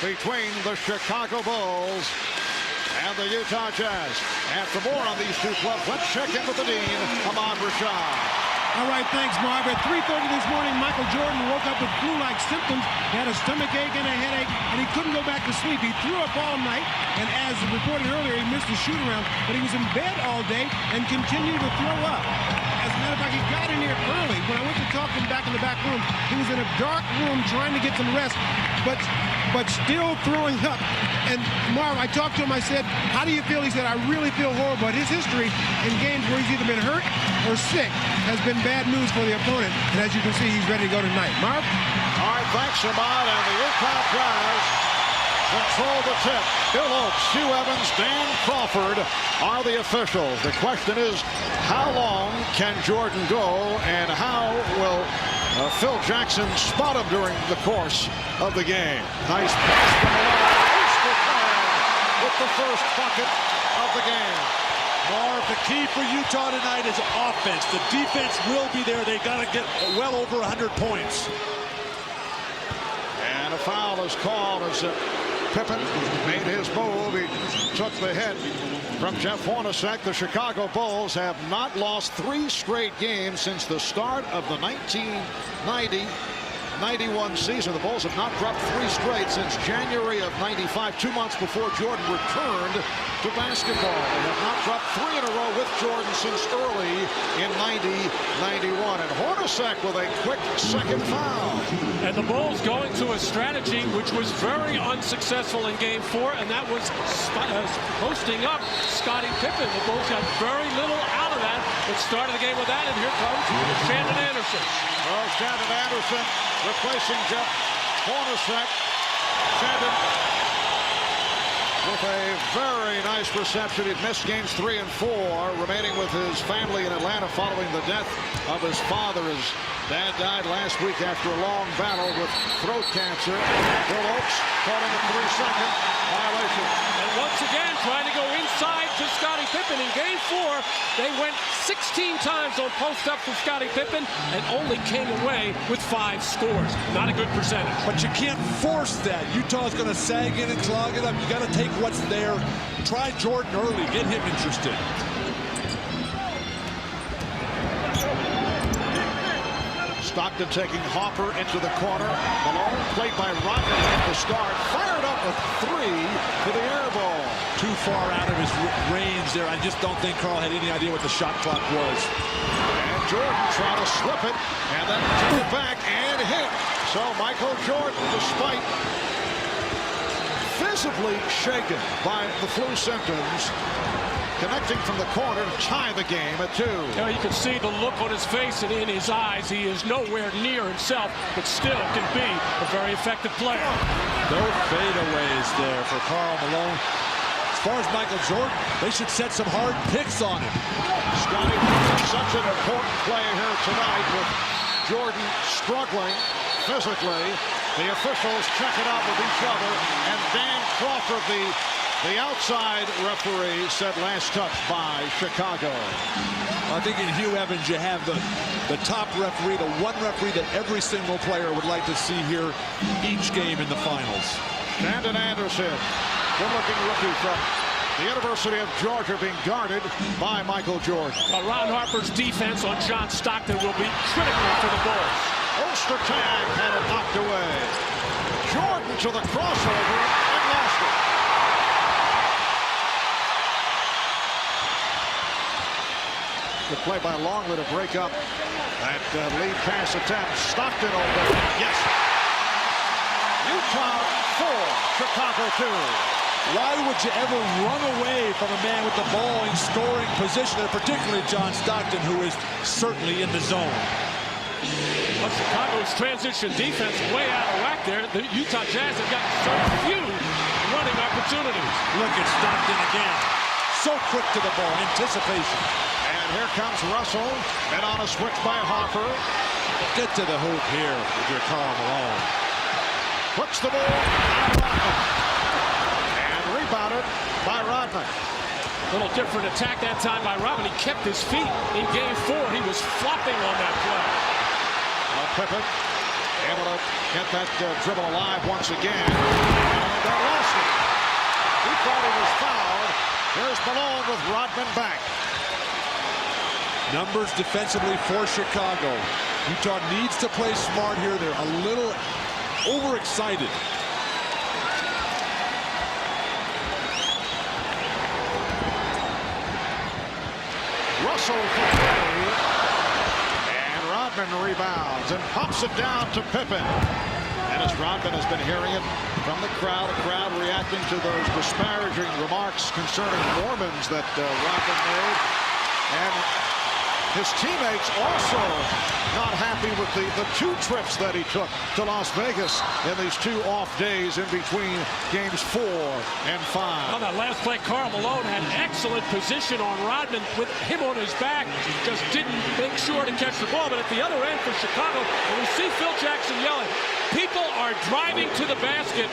between the Chicago Bulls and the Utah Jazz. And for more on these two clubs, let's check in with the dean, Ahmad Rashad. All right, thanks, Marv. At 3:30 this morning, Michael Jordan woke up with flu-like symptoms. He had a stomach ache and a headache, and he couldn't go back to sleep. He threw up all night, and as reported earlier, he missed the shoot-around, but he was in bed all day and continued to throw up. As a matter of fact, he got in here early. When I went to talk to him back in the back room, he was in a dark room trying to get some rest, but still throwing up. And Marv, I talked to him, I said, how do you feel? He said, I really feel horrible. But his history in games where he's either been hurt or sick has been bad news for the opponent. And as you can see, he's ready to go tonight. Marv? All right, thanks, Ahmad. And the Utah Jazz control the tip. Bill Oakes, Hugh Evans, Dan Crawford are the officials. The question is, how long can Jordan go, and how will Phil Jackson spot him during the course of the game? Nice pass from the with the first bucket of the game. Marv, the key for Utah tonight is offense. The defense will be there. They got to get well over 100 points. And a foul is called as Pippen made his move. He took the hit from Jeff Hornacek. The Chicago Bulls have not lost 3 straight games since the start of the 1990-91 season. The Bulls have not dropped 3 straight since January of '95, 2 months before Jordan returned to basketball. They have not dropped 3 in a row with Jordan since early in '90-91. And Hornacek with a quick second foul. And the Bulls going to a strategy which was very unsuccessful in Game 4, and that was posting up Scottie Pippen. The Bulls got very little out of that. It started the game with that, and here comes Shandon Anderson. Well, Shandon Anderson replacing Jeff Hornacek. Shandon with a very nice reception. He'd missed games 3 and 4, remaining with his family in Atlanta following the death of his father. His dad died last week after a long battle with throat cancer. Bill Oakes caught him a 3-second violation. And once again, trying to go inside to Scottie Pippen. In Game 4, they went 16 times on post-up for Scottie Pippen and only came away with 5 scores. Not a good percentage. But you can't force that. Utah's going to sag in and clog it up. You got to take what's there. Try Jordan early. Get him interested. Stockton taking Hopper into the corner. Malone played by Rodman at the start. Fired up a 3 to the air ball. Too far out of his range there. I just don't think Carl had any idea what the shot clock was. And Jordan trying to slip it and then took it back and hit. So Michael Jordan, despite visibly shaken by the flu symptoms, connecting from the corner to tie the game at 2. Yeah, you can see the look on his face and in his eyes. He is nowhere near himself, but still can be a very effective player. No fadeaways there for Karl Malone. As far as Michael Jordan, they should set some hard picks on him. Scottie, such an important play here tonight with Jordan struggling physically. The officials check it out with each other, and Dan Crawford, the outside referee, said last touch by Chicago. I think in Hugh Evans you have the top referee, the one referee that every single player would like to see here each game in the finals. Shandon Anderson, good-looking rookie from the University of Georgia, being guarded by Michael Jordan. Ron Harper's defense on John Stockton will be critical for the Bulls. Ostertag had it knocked away. Jordan to the crossover and lost it. The play by Longley to break up that lead pass attempt. Stockton open. Yes. Utah 4, Chicago 2. Why would you ever run away from a man with the ball in scoring position, and particularly John Stockton, who is certainly in the zone? But Chicago's transition defense way out of whack there. The Utah Jazz have got so few running opportunities. Look at Stockton again. So quick to the ball, anticipation. And here comes Russell, and on a switch by Harper. Get to the hoop here with your Karl Malone. Puts the ball on Rodman. And rebounded by Rodman. Little different attack that time by Rodman. He kept his feet in Game 4. He was flopping on that play. Pippen able to get that dribble alive once again. And that lost it. He thought he was fouled. Here's Malone with Rodman back. Numbers defensively for Chicago. Utah needs to play smart here. They're a little overexcited. Russell for three. And Rodman rebounds and pops it down to Pippen. And as Rodman has been hearing it from the crowd reacting to those disparaging remarks concerning Mormons that Rodman made. And his teammates also not happy with the two trips that he took to Las Vegas in these 2 off days in between games 4 and 5. On that last play, Karl Malone had excellent position on Rodman with him on his back. Just didn't make sure to catch the ball. But at the other end for Chicago, and we see Phil Jackson yelling, people are driving to the basket,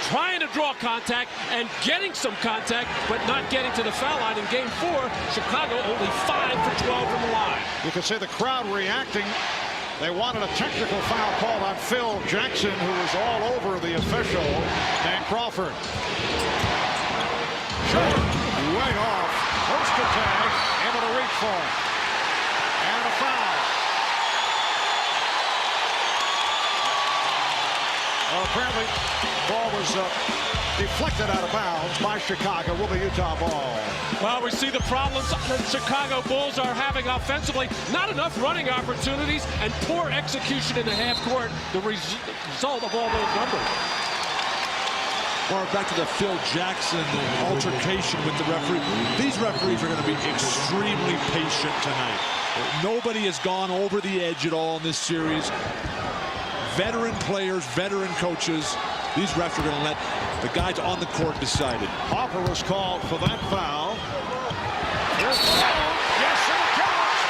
trying to draw contact and getting some contact, but not getting to the foul line. In game 4, Chicago only 5 for 12 from the line. You can see the crowd reacting. They wanted a technical foul called on Phil Jackson, who was all over the official, Dan Crawford. Short, way off. Poster tag, able to reach for it. And a foul. Well, apparently, ball was deflected out of bounds by Chicago. Will be Utah ball. Well, we see the problems the Chicago Bulls are having offensively. Not enough running opportunities and poor execution in the half court. The result of all those numbers. Or back to the Phil Jackson altercation with the referee. These referees are going to be extremely patient tonight. Nobody has gone over the edge at all in this series. Veteran players, veteran coaches. These refs are going to let the guys on the court decide it. Harper was called for that foul. Here's the foul. Yes, it counts.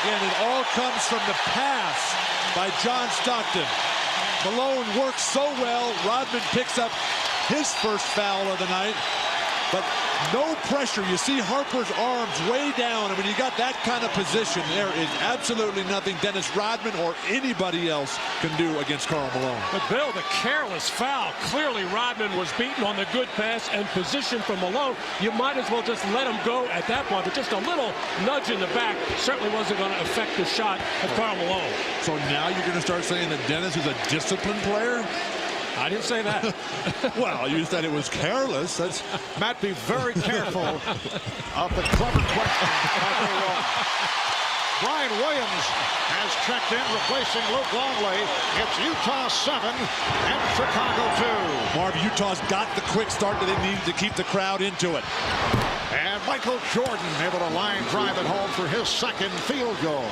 Again, it all comes from the pass by John Stockton. Malone works so well. Rodman picks up his first foul of the night. But no pressure. You see Harper's arms way down. And when you got that kind of position, there is absolutely nothing Dennis Rodman or anybody else can do against Karl Malone. But Bill, the careless foul. Clearly Rodman was beaten on the good pass and position from Malone. You might as well just let him go at that point. But just a little nudge in the back certainly wasn't going to affect the shot of Karl Malone. So now you're going to start saying that Dennis is a disciplined player? I didn't say that. Well, you said it was careless. That's Matt, be very careful of the clever question. Brian Williams has checked in, replacing Luke Longley. It's Utah 7 and Chicago 2. Marv, Utah's got the quick start that they needed to keep the crowd into it. And Michael Jordan able to line drive it home for his second field goal.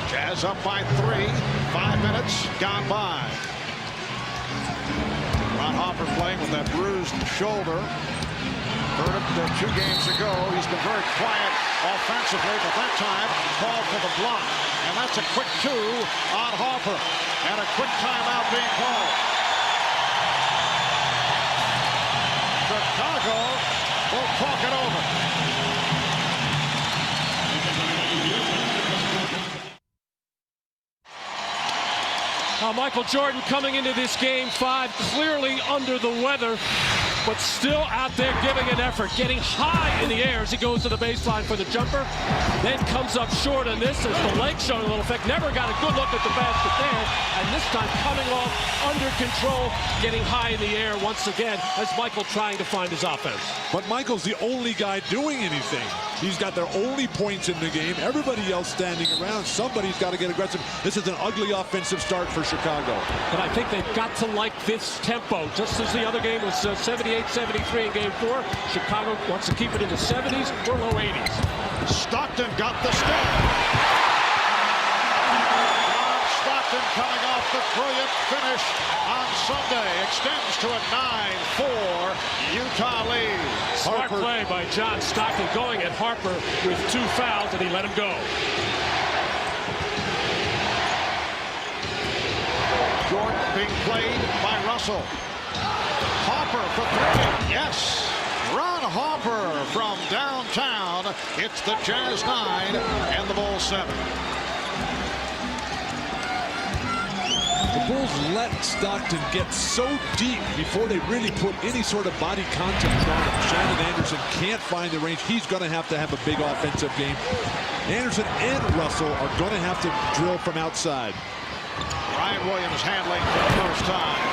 Jazz up by 3. 5 minutes gone by. Ron Harper playing with that bruised shoulder. Heard it 2 games ago. He's been very quiet offensively, but that time called for the block. And that's a quick 2 on Harper. And a quick timeout being called. Chicago will talk it over. Michael Jordan coming into this game 5 clearly under the weather, but still out there giving an effort, getting high in the air as he goes to the baseline for the jumper. Then comes up short on this as the leg showing a little effect. Never got a good look at the basket there, and this time coming off under control, getting high in the air once again as Michael trying to find his offense. But Michael's the only guy doing anything. He's got their only points in the game. Everybody else standing around. Somebody's got to get aggressive. This is an ugly offensive start for Chicago. But I think they've got to like this tempo. Just as the other game was 78-73 in game 4, Chicago wants to keep it in the 70s or low 80s. Stockton got the step. Stockton coming off the brilliant finish on Sunday. Extends to a 9-4 Utah lead. Smart play by John Stockton going at Harper with 2 fouls, and he let him go. Jordan being played by Russell. Harper for 3. Yes. Ron Harper from downtown. It's the Jazz 9 and the Bulls 7. The Bulls let Stockton get so deep before they really put any sort of body contact on him. Shannon Anderson can't find the range. He's going to have a big offensive game. Anderson and Russell are going to have to drill from outside. Ryan Williams handling for the first time.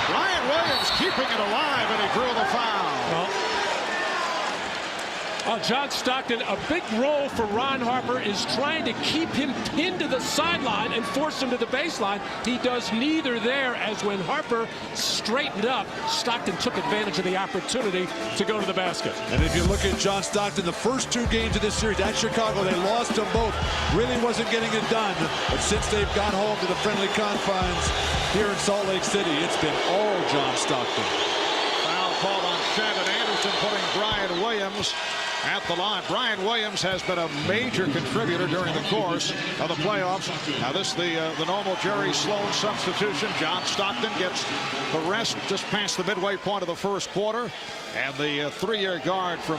Ryan Williams keeping it alive, and he drew the foul. John Stockton, a big role for Ron Harper is trying to keep him pinned to the sideline and force him to the baseline. He does neither there, as when Harper straightened up, Stockton took advantage of the opportunity to go to the basket. And if you look at John Stockton, the first 2 games of this series at Chicago, they lost them both. Really wasn't getting it done. But since they've got home to the friendly confines here in Salt Lake City, it's been all John Stockton. Foul called on Shannon Anderson, putting Brian Williams at the line. Brian Williams has been a major contributor during the course of the playoffs. Now this the normal Jerry Sloan substitution. John Stockton gets the rest just past the midway point of the first quarter. And the 3-year guard from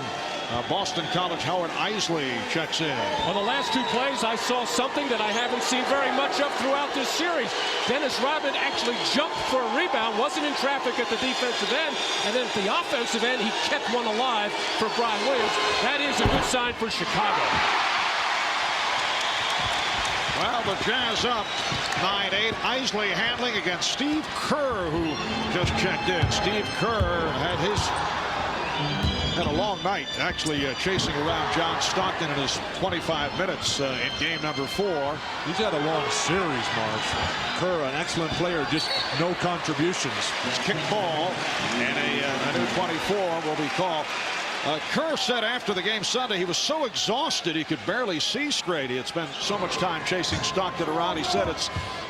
Boston College, Howard Isley, checks in. On the last 2 plays, I saw something that I haven't seen very much of throughout this series. Dennis Rodman actually jumped for a rebound, wasn't in traffic at the defensive end, and then at the offensive end, he kept one alive for Brian Williams. That is a good sign for Chicago. Well, the Jazz up 9-8. Isley handling against Steve Kerr, who just checked in. Steve Kerr had a long night, actually chasing around John Stockton in his 25 minutes in game number 4. He's had a long series, Marsh. Kerr, an excellent player, just no contributions. It's kick ball, and a new 24 will be called. Kerr said after the game Sunday he was so exhausted he could barely see straight. He had spent so much time chasing Stockton around. He said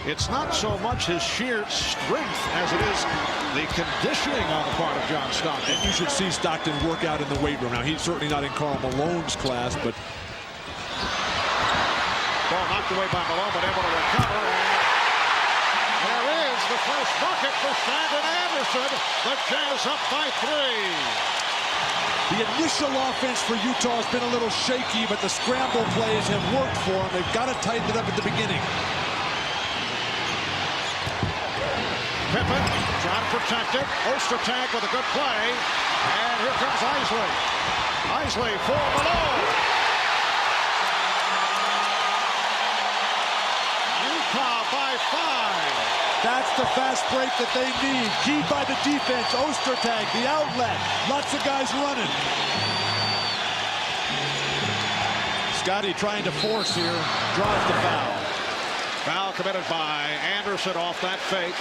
it's not so much his sheer strength as it is the conditioning on the part of John Stockton. And you should see Stockton work out in the weight room. Now, he's certainly not in Karl Malone's class, but... Ball knocked away by Malone, but able to recover. And there is the first bucket for Shannon Anderson. The Jazz up by 3. The initial offense for Utah has been a little shaky, but the scramble plays have worked for them. They've got to tighten it up at the beginning. Pippen trying to protect it. Ostertag with a good play. And here comes Isley. Isley for Malone. Utah by 5. That's the fast break that they need. Keyed by the defense. Ostertag, the outlet. Lots of guys running. Scotty trying to force here. Draws the foul. Foul committed by Anderson off that fake.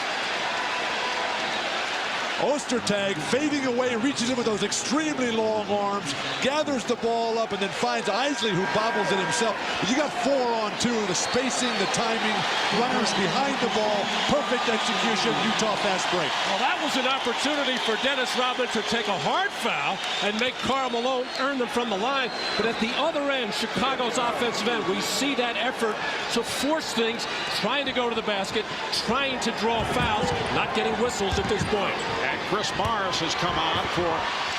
Ostertag fading away, reaches in with those extremely long arms, gathers the ball up, and then finds Isley, who bobbles it himself. But you got 4 on 2, the spacing, the timing, runners behind the ball, perfect execution, Utah fast break. Well, that was an opportunity for Dennis Rodman to take a hard foul and make Karl Malone earn them from the line. But at the other end, Chicago's offensive end, we see that effort to force things, trying to go to the basket, trying to draw fouls, not getting whistles at this point. And Chris Morris has come on for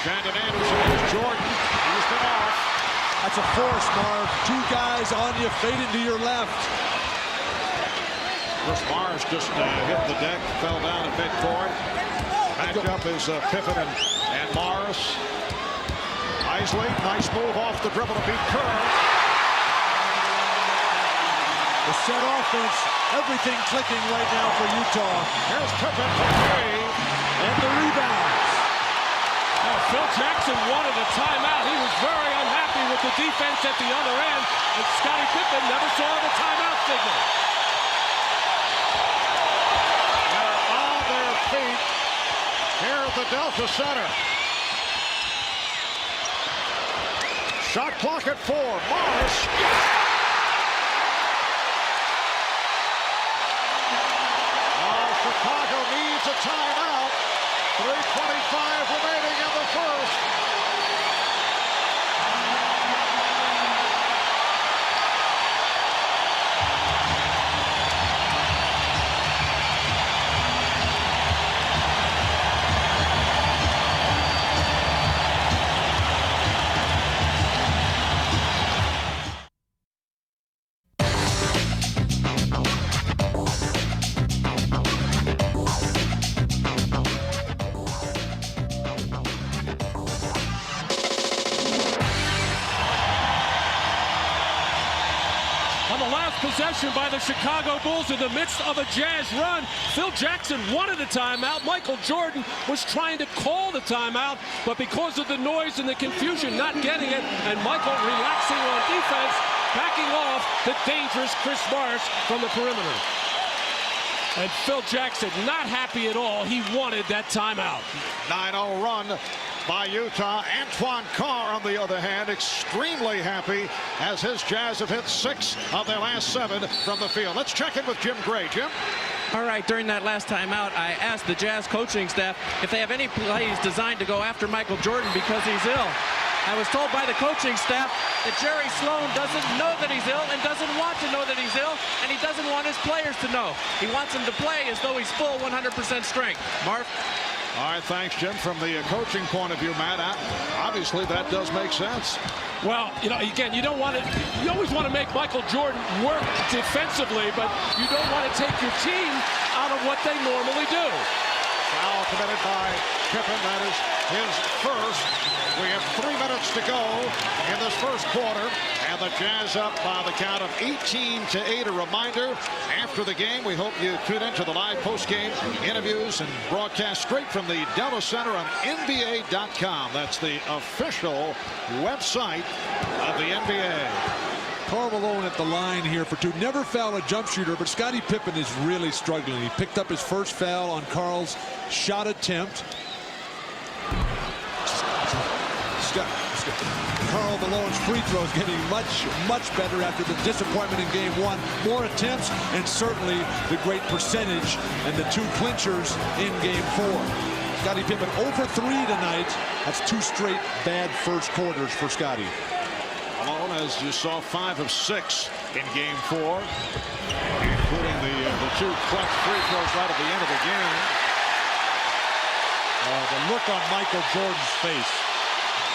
Shannon Anderson. Here's Jordan. He's been off. That's a force, Marv. 2 guys on you, fading to your left. Chris Morris just hit the deck, fell down at midcourt. Matchup is Pippen and Morris. Isley, nice move off the dribble to beat Kerr. The set offense, everything clicking right now for Utah. Here's Pippen for 3. And the rebounds. Now, Phil Jackson wanted a timeout. He was very unhappy with the defense at the other end, and Scottie Pippen never saw the timeout signal. They're on their feet here at the Delta Center. Shot clock at 4. Morris. Chicago needs a timeout. 3:25 remaining in the first. possession by the Chicago Bulls in the midst of a Jazz run. Phil Jackson wanted a timeout. Michael Jordan was trying to call the timeout, but because of the noise and the confusion, not getting it, and Michael relaxing on defense, backing off the dangerous Chris Morris from the perimeter. And Phil Jackson not happy at all. He wanted that timeout. 9-0 run by Utah. Antoine Carr, on the other hand, extremely happy as his Jazz have hit 6 of their last 7 from the field. Let's check in with Jim Gray. Jim? All right, during that last timeout, I asked the Jazz coaching staff if they have any plays designed to go after Michael Jordan because he's ill. I was told by the coaching staff that Jerry Sloan doesn't know that he's ill and doesn't want to know that he's ill, and he doesn't want his players to know. He wants them to play as though he's full 100% strength. Marv? All right, thanks, Jim. From the coaching point of view, Matt, obviously that does make sense. Well, again, you don't want to. You always want to make Michael Jordan work defensively, but you don't want to take your team out of what they normally do. Foul committed by Pippen. That is his first. We have 3 minutes to go in this first quarter, and the Jazz up by the count of 18-8. A reminder, after the game, we hope you tune into the live post-game interviews and broadcast straight from the Della Center on NBA.com. That's the official website of the NBA. Karl Malone at the line here for 2. Never fouled a jump shooter, but Scottie Pippen is really struggling. He picked up his first foul on Karl's shot attempt. Karl Malone's free throws getting much better after the disappointment in game 1. More attempts and certainly the great percentage and the 2 clinchers in game 4. Scottie Pippen 0 for 3 tonight. That's 2 straight bad first quarters for Scottie. Malone, as you saw, 5 of 6 in game 4, including the 2 clutch free throws right at the end of the game. The look on Michael Jordan's face.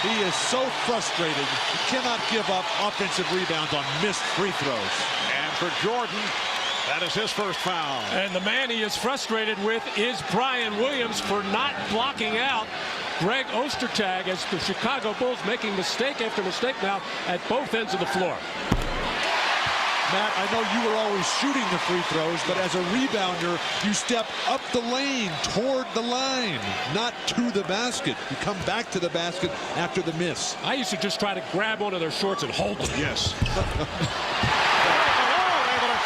He is so frustrated. He cannot give up offensive rebounds on missed free throws. And for Jordan, that is his first foul. And the man he is frustrated with is Brian Williams for not blocking out Greg Ostertag, as the Chicago Bulls making mistake after mistake now at both ends of the floor. Matt, I know you were always shooting the free throws, but as a rebounder, you step up the lane toward the line, not to the basket. You come back to the basket after the miss. I used to just try to grab onto their shorts and hold them. Yes. Able to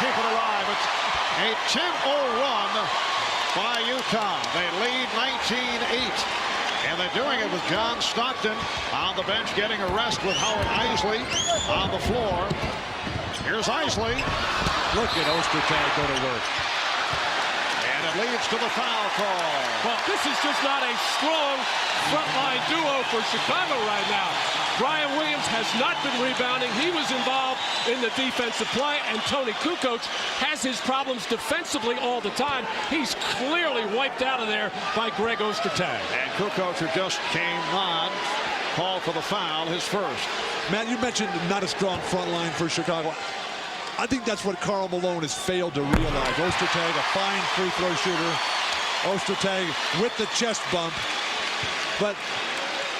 keep it alive. It's a 10-0 run by Utah. They lead 19-8. And they're doing it with John Stockton on the bench, getting a rest with Howard Eisley on the floor. Here's Eisley. Look at Ostertag go to work. And it leads to the foul call. Well, this is just not a strong frontline duo for Chicago right now. Brian Williams has not been rebounding. He was involved in the defensive play, and Tony Kukoc has his problems defensively all the time. He's clearly wiped out of there by Greg Ostertag. And Kukoc, who just came on, called for the foul, his first. Matt, you mentioned not a strong front line for Chicago. I think that's what Karl Malone has failed to realize. Ostertag, a fine free throw shooter. Ostertag with the chest bump. But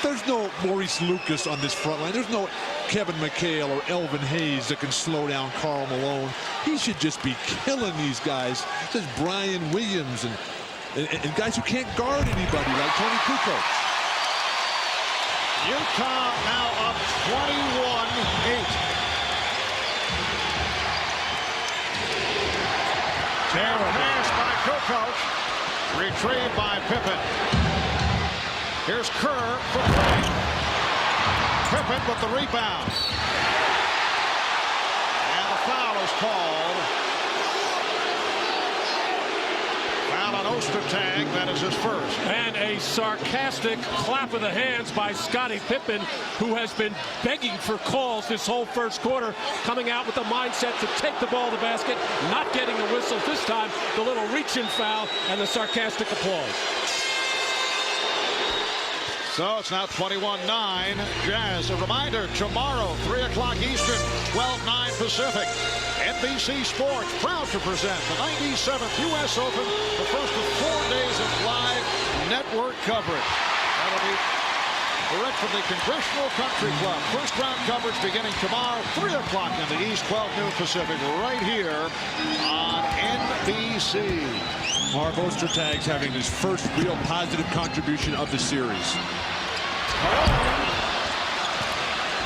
there's no Maurice Lucas on this front line. There's no Kevin McHale or Elvin Hayes that can slow down Karl Malone. He should just be killing these guys. There's Brian Williams and guys who can't guard anybody like Tony Kukoc. Utah now up 21-8. Terrible pass by Kukoc. Retrieved by Pippen. Here's Kerr for 3. Pippen with the rebound. And the foul is called. Foul on Ostertag. That is his first. And a sarcastic clap of the hands by Scottie Pippen, who has been begging for calls this whole first quarter, coming out with the mindset to take the ball to the basket, not getting the whistle this time, the little reach-in foul, and the sarcastic applause. So it's now 21-9 Jazz. A reminder, tomorrow, 3 o'clock Eastern, 12-9 Pacific. NBC Sports proud to present the 97th U.S. Open, the first of 4 days of live network coverage. That'll be Direct from the Congressional Country Club. First round coverage beginning tomorrow, 3 o'clock in the East, 12 noon Pacific, right here on NBC. Marv Ostertag's having his first real positive contribution of the series.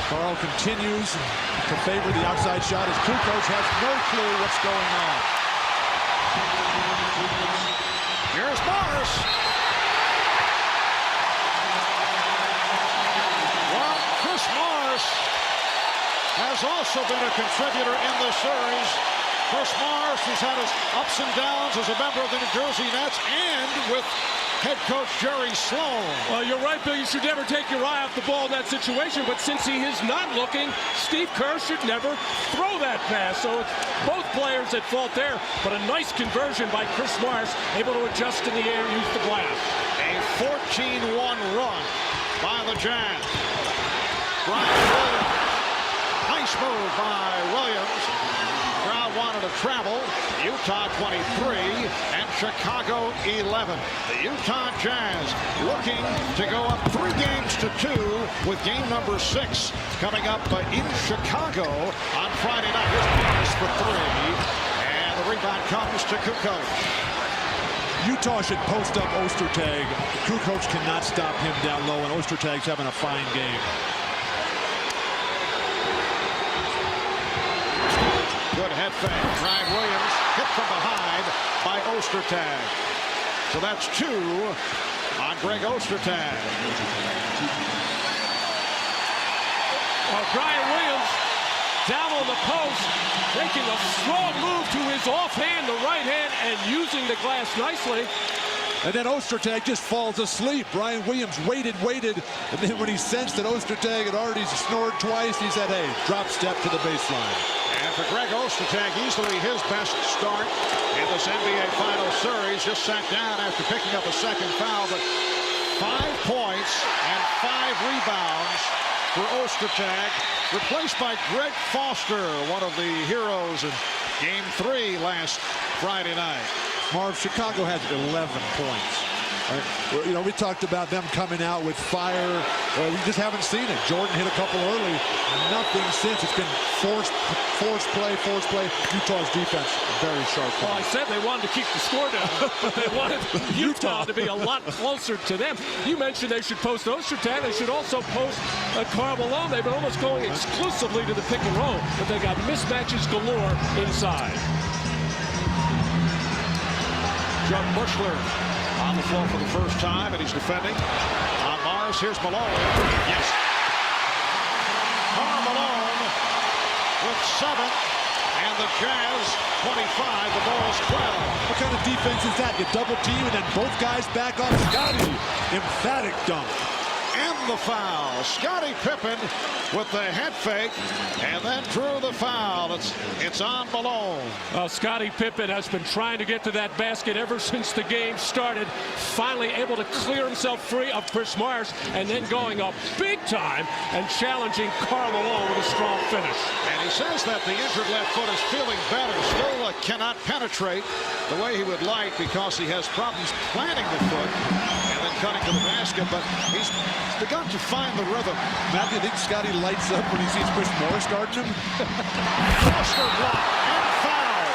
Carl continues to favor the outside shot as Kukoc has no clue what's going on. Here's Morris. Well, Chris Morris has also been a contributor in this series. Chris Morris has had his ups and downs as a member of the New Jersey Nets and with head coach Jerry Sloan. Well, you're right, Bill. You should never take your eye off the ball in that situation. But since he is not looking, Steve Kerr should never throw that pass. So it's both players at fault there. But a nice conversion by Chris Morris, able to adjust in the air and use the glass. A 14-1 run by the Jazz. Brian Williams. Nice move by Williams. Crowd wanted to travel. Utah 23 and Chicago 11. The Utah Jazz looking to go up 3 games to 2 with game number 6 coming up in Chicago on Friday night. Here's Morris for 3. And the rebound comes to Kukoc. Utah should post up Ostertag. Kukoc cannot stop him down low, and Ostertag's having a fine game. Good head fake. Brian Williams hit from behind by Ostertag. So that's 2 on Greg Ostertag. Brian Williams down on the post, making a strong move to his offhand, the right hand, and using the glass nicely. And then Ostertag just falls asleep. Brian Williams waited, and then when he sensed that Ostertag had already snored twice, he said, hey, drop step to the baseline. And for Greg Ostertag, easily his best start in this NBA Finals series. Just sat down after picking up a second foul, but 5 points and 5 rebounds for Ostertag, replaced by Greg Foster, one of the heroes in Game 3 last Friday night. Marv, Chicago has 11 points. You know, we talked about them coming out with fire. We just haven't seen it. Jordan hit a couple early. Nothing since. It's been forced play. Utah's defense, very sharp. Well, I said they wanted to keep the score down, but they wanted Utah to be a lot closer to them. You mentioned they should post Ostertag. They should also post Karl Malone. They've been almost going exclusively to the pick and roll, but they got mismatches galore inside. Chuck Bushler on the floor for the first time, and he's defending on Morris. Here's Malone. Yes. Karl Malone with 7, and the Jazz 25, the Bulls 12. What kind of defense is that? You double team and then both guys back off. Scotty, emphatic dunk. And the foul. Scottie Pippen with the head fake and then drew the foul. It's on Malone. Scottie Pippen has been trying to get to that basket ever since the game started. Finally able to clear himself free of Chris Morris and then going up big time and challenging Karl Malone with a strong finish. And he says that the injured left foot is feeling better. Still cannot penetrate the way he would like because he has problems planting the foot and then cutting to the basket, but he's begun to find the rhythm. Matt, do you think Scotty lights up when he sees Chris Morris guarding him? Foster block and foul.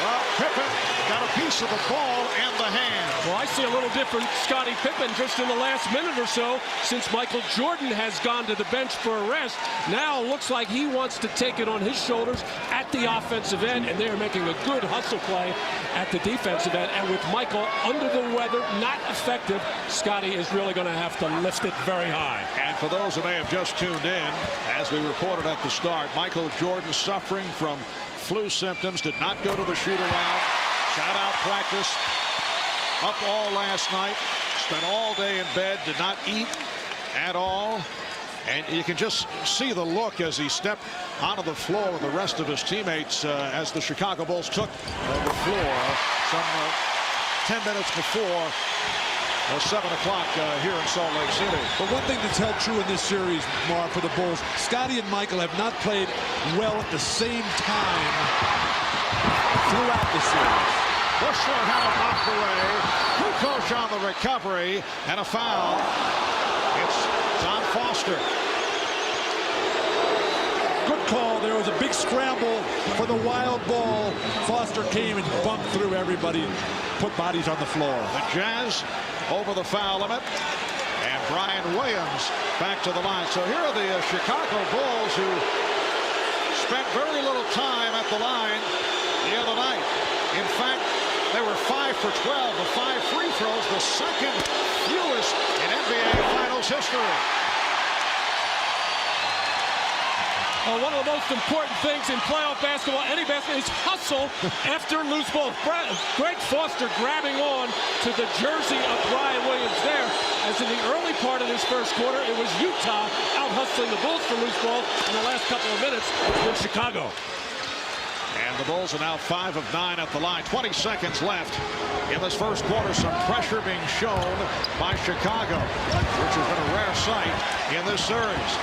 Well, Pippen got a piece of the ball and the hand. Well, I see a little different Scottie Pippen just in the last minute or so since Michael Jordan has gone to the bench for a rest. Now it looks like he wants to take it on his shoulders at the offensive end, and they're making a good hustle play at the defensive end. And with Michael under the weather, not effective, Scotty is really going to have to lift it very high. And for those who may have just tuned in, as we reported at the start, Michael Jordan suffering from flu symptoms, did not go to the shoot-around, sat out practice, up all last night, spent all day in bed, did not eat at all. And you can just see the look as he stepped onto the floor with the rest of his teammates as the Chicago Bulls took the floor some 10 minutes before 7 o'clock here in Salt Lake City. But one thing that's held true in this series, Mark, for the Bulls, Scotty and Michael have not played well at the same time throughout the series. Bushler had it knocked away. Kukoc on the recovery, and a foul. It's on Foster. Good call. There was a big scramble for the wild ball. Foster came and bumped through everybody, put bodies on the floor. The Jazz over the foul limit. And Brian Williams back to the line. So here are the Chicago Bulls, who spent very little time at the line the other night. In fact, they were 5 for 12 with 5 free throws, the second fewest in NBA Finals history. One of the most important things in playoff basketball, any basketball, is hustle after loose ball. Greg Foster grabbing on to the jersey of Brian Williams there. As in the early part of this first quarter, it was Utah out hustling the Bulls for loose ball. In the last couple of minutes, it's been Chicago. And the Bulls are now 5 of 9 at the line. 20 seconds left in this first quarter. Some pressure being shown by Chicago, which has been a rare sight in this series.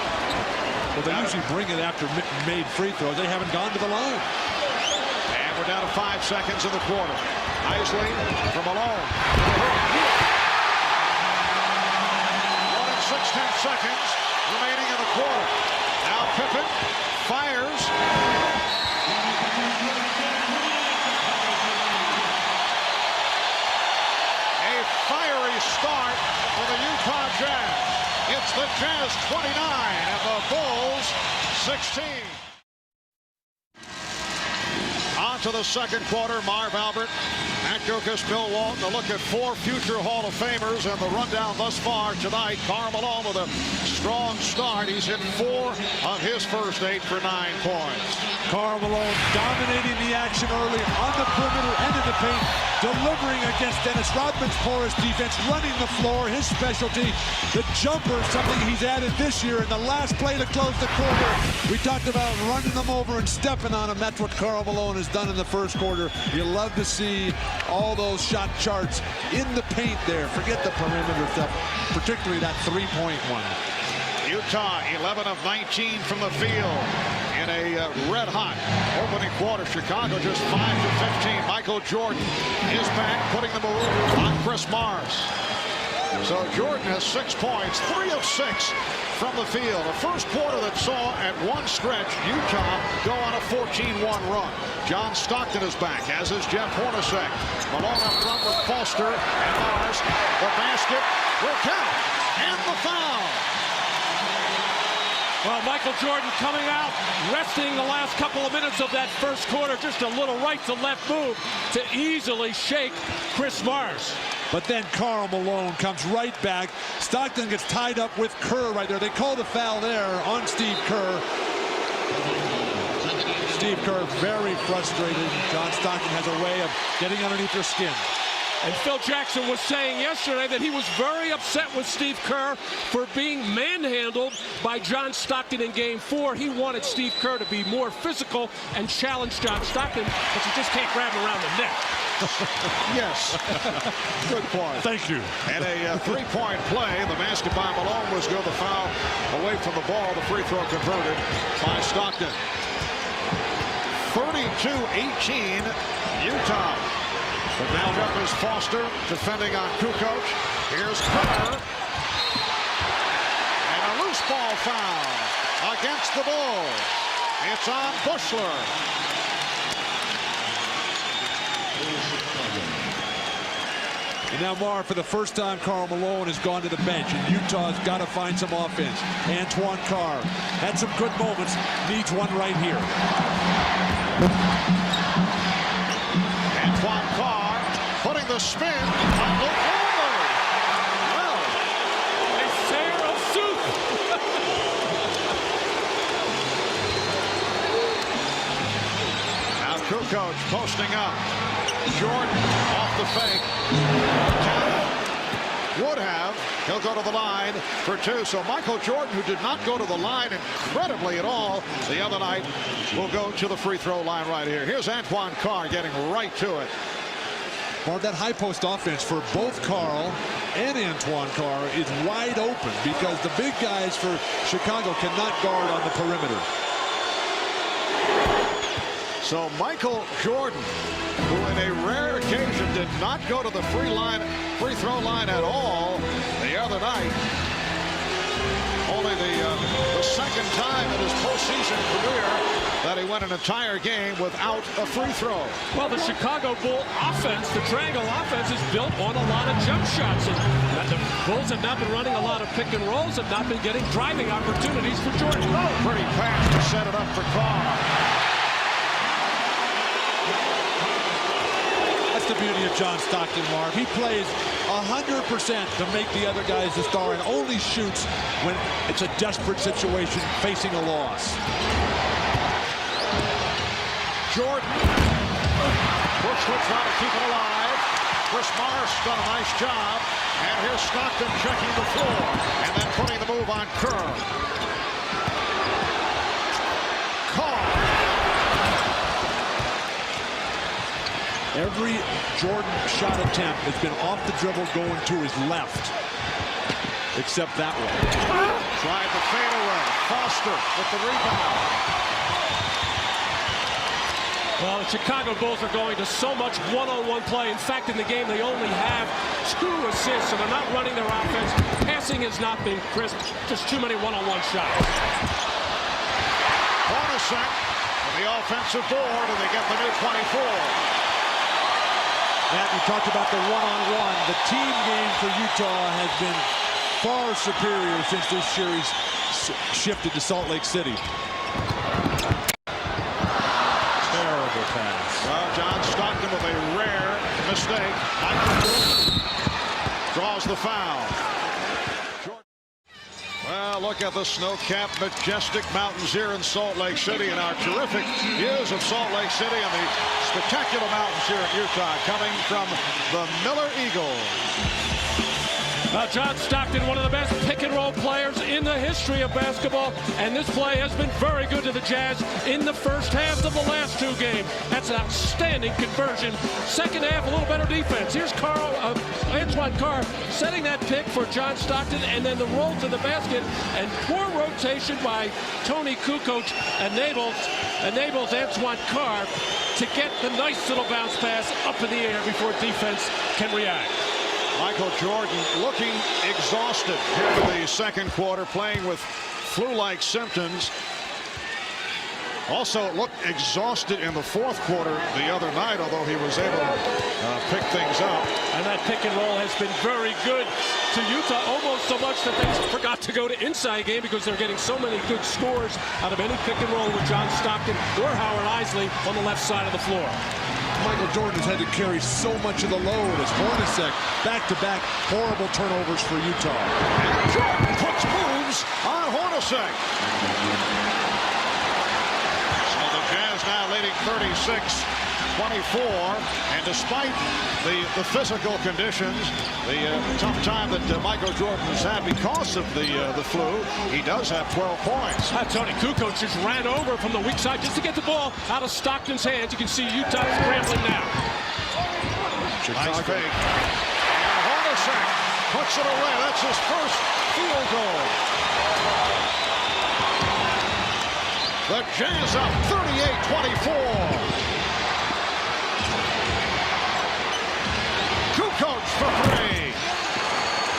Well, they usually bring it after made free throws. They haven't gone to the line. And we're down to 5 seconds in the quarter. Isley from Malone. 1 and 6/10 seconds remaining in the quarter. Now Pippen fires. A fiery start for the Utah Jazz. It's the Jazz 29 and the Bulls 16. On to the second quarter. Marv Albert, Matt Guokas, Bill Walton to look at 4 future Hall of Famers, and the rundown thus far tonight. Karl Malone with a strong start. He's hit 4 of his first 8 for 9 points. Karl Malone dominating the action early on the perimeter and in the paint, delivering against Dennis Rodman's porous defense, running the floor, his specialty. The jumper, something he's added this year in the last play to close the quarter. We talked about running them over and stepping on them. That's what Karl Malone has done in the first quarter. You love to see all those shot charts in the paint there. Forget the perimeter stuff, particularly that three-point one. Utah 11 of 19 from the field in a red-hot opening quarter. Chicago just 5 for 15. Michael Jordan is back, putting the move on Chris Morris. So Jordan has 6 points, 3 of 6 from the field. A first quarter that saw at one stretch Utah go on a 14-1 run. John Stockton is back, as is Jeff Hornacek. Malone up front with Foster and Morris. The basket will count, and the foul. Well, Michael Jordan coming out, resting the last couple of minutes of that first quarter. Just a little right to left move to easily shake Chris Morris. But then Karl Malone comes right back. Stockton gets tied up with Kerr right there. They call the foul there on Steve Kerr. Steve Kerr very frustrated. John Stockton has a way of getting underneath their skin. And Phil Jackson was saying yesterday that he was very upset with Steve Kerr for being manhandled by John Stockton in Game 4. He wanted Steve Kerr to be more physical and challenge John Stockton, but you just can't grab him around the neck. Yes. Good point. Thank you. And a three-point play. The basket by Malone was good. The foul away from the ball. The free throw converted by Stockton. 32-18, Utah. The matchup is Foster defending on Kukoc. Here's Kerr. And a loose ball foul against the Bulls. It's on Bushler. And now, Marv, for the first time, Karl Malone has gone to the bench, and Utah's got to find some offense. Antoine Carr had some good moments, needs one right here. Antoine Carr putting the spin on Luke Longley. Well, a fair of soup. now Kukoc posting up. Jordan off the fake. Would have. He'll go to the line for 2. So Michael Jordan, who did not go to the line incredibly at all the other night, will go to the free throw line right here. Here's Antoine Carr getting right to it. Well, that high post offense for both Karl and Antoine Carr is wide open because the big guys for Chicago cannot guard on the perimeter. So Michael Jordan, who in a rare occasion did not go to the free throw line at all the other night. Only the second time in his postseason career that he went an entire game without a free throw. Well, the Chicago Bull offense, the triangle offense, is built on a lot of jump shots. And the Bulls have not been running a lot of pick and rolls, have not been getting driving opportunities for Jordan. Oh, pretty pass to set it up for Carr. That's the beauty of John Stockton, Marv. He plays 100% to make the other guys a star and only shoots when it's a desperate situation facing a loss. Jordan. Bush will try to keep it alive. Chris Morris done a nice job. And here's Stockton checking the floor and then putting the move on Kerr. Carr. Every Jordan shot attempt has been off the dribble going to his left, except that one. Tried to fade away. Foster with the rebound. Well, the Chicago Bulls are going to so much one-on-one play. In fact, in the game, they only have 2 assists, so they're not running their offense. Passing has not been crisp. Just too many one-on-one shots. Hornacek with the offensive board, and they get the new 24. Matt, you talked about the one-on-one. The team game for Utah has been far superior since this series shifted to Salt Lake City. Terrible pass. Well, John Stockton with a rare mistake. Draws the foul. Well, look at the snow-capped, majestic mountains here in Salt Lake City and our terrific views of Salt Lake City and the spectacular mountains here in Utah coming from the Miller Eagles. John Stockton, one of the best pick-and-roll players in the history of basketball, and this play has been very good to the Jazz in the first half of the last 2 games. That's an outstanding conversion. Second half, a little better defense. Here's Antoine Carr setting that pick for John Stockton, and then the roll to the basket, and poor rotation by Tony Kukoc enables Antoine Carr to get the nice little bounce pass up in the air before defense can react. Michael Jordan looking exhausted here in the second quarter, playing with flu-like symptoms. Also looked exhausted in the fourth quarter the other night, although he was able to pick things up. And that pick and roll has been very good to Utah, almost so much that they forgot to go to inside game because they're getting so many good scores out of any pick and roll with John Stockton or Howard Isley on the left side of the floor. Michael Jordan has had to carry so much of the load as Hornacek back-to-back horrible turnovers for Utah. And Jordan puts moves on Hornacek. So the Jazz now leading 36-24, and despite the physical conditions, the tough time that Michael Jordan has had because of the flu, he does have 12 points. Tony Kukoc just ran over from the weak side just to get the ball out of Stockton's hands. You can see Utah scrambling now. Nice fake. And Hornacek puts it away. That's his first field goal. The Jazz up 38-24. Kukoc for 3.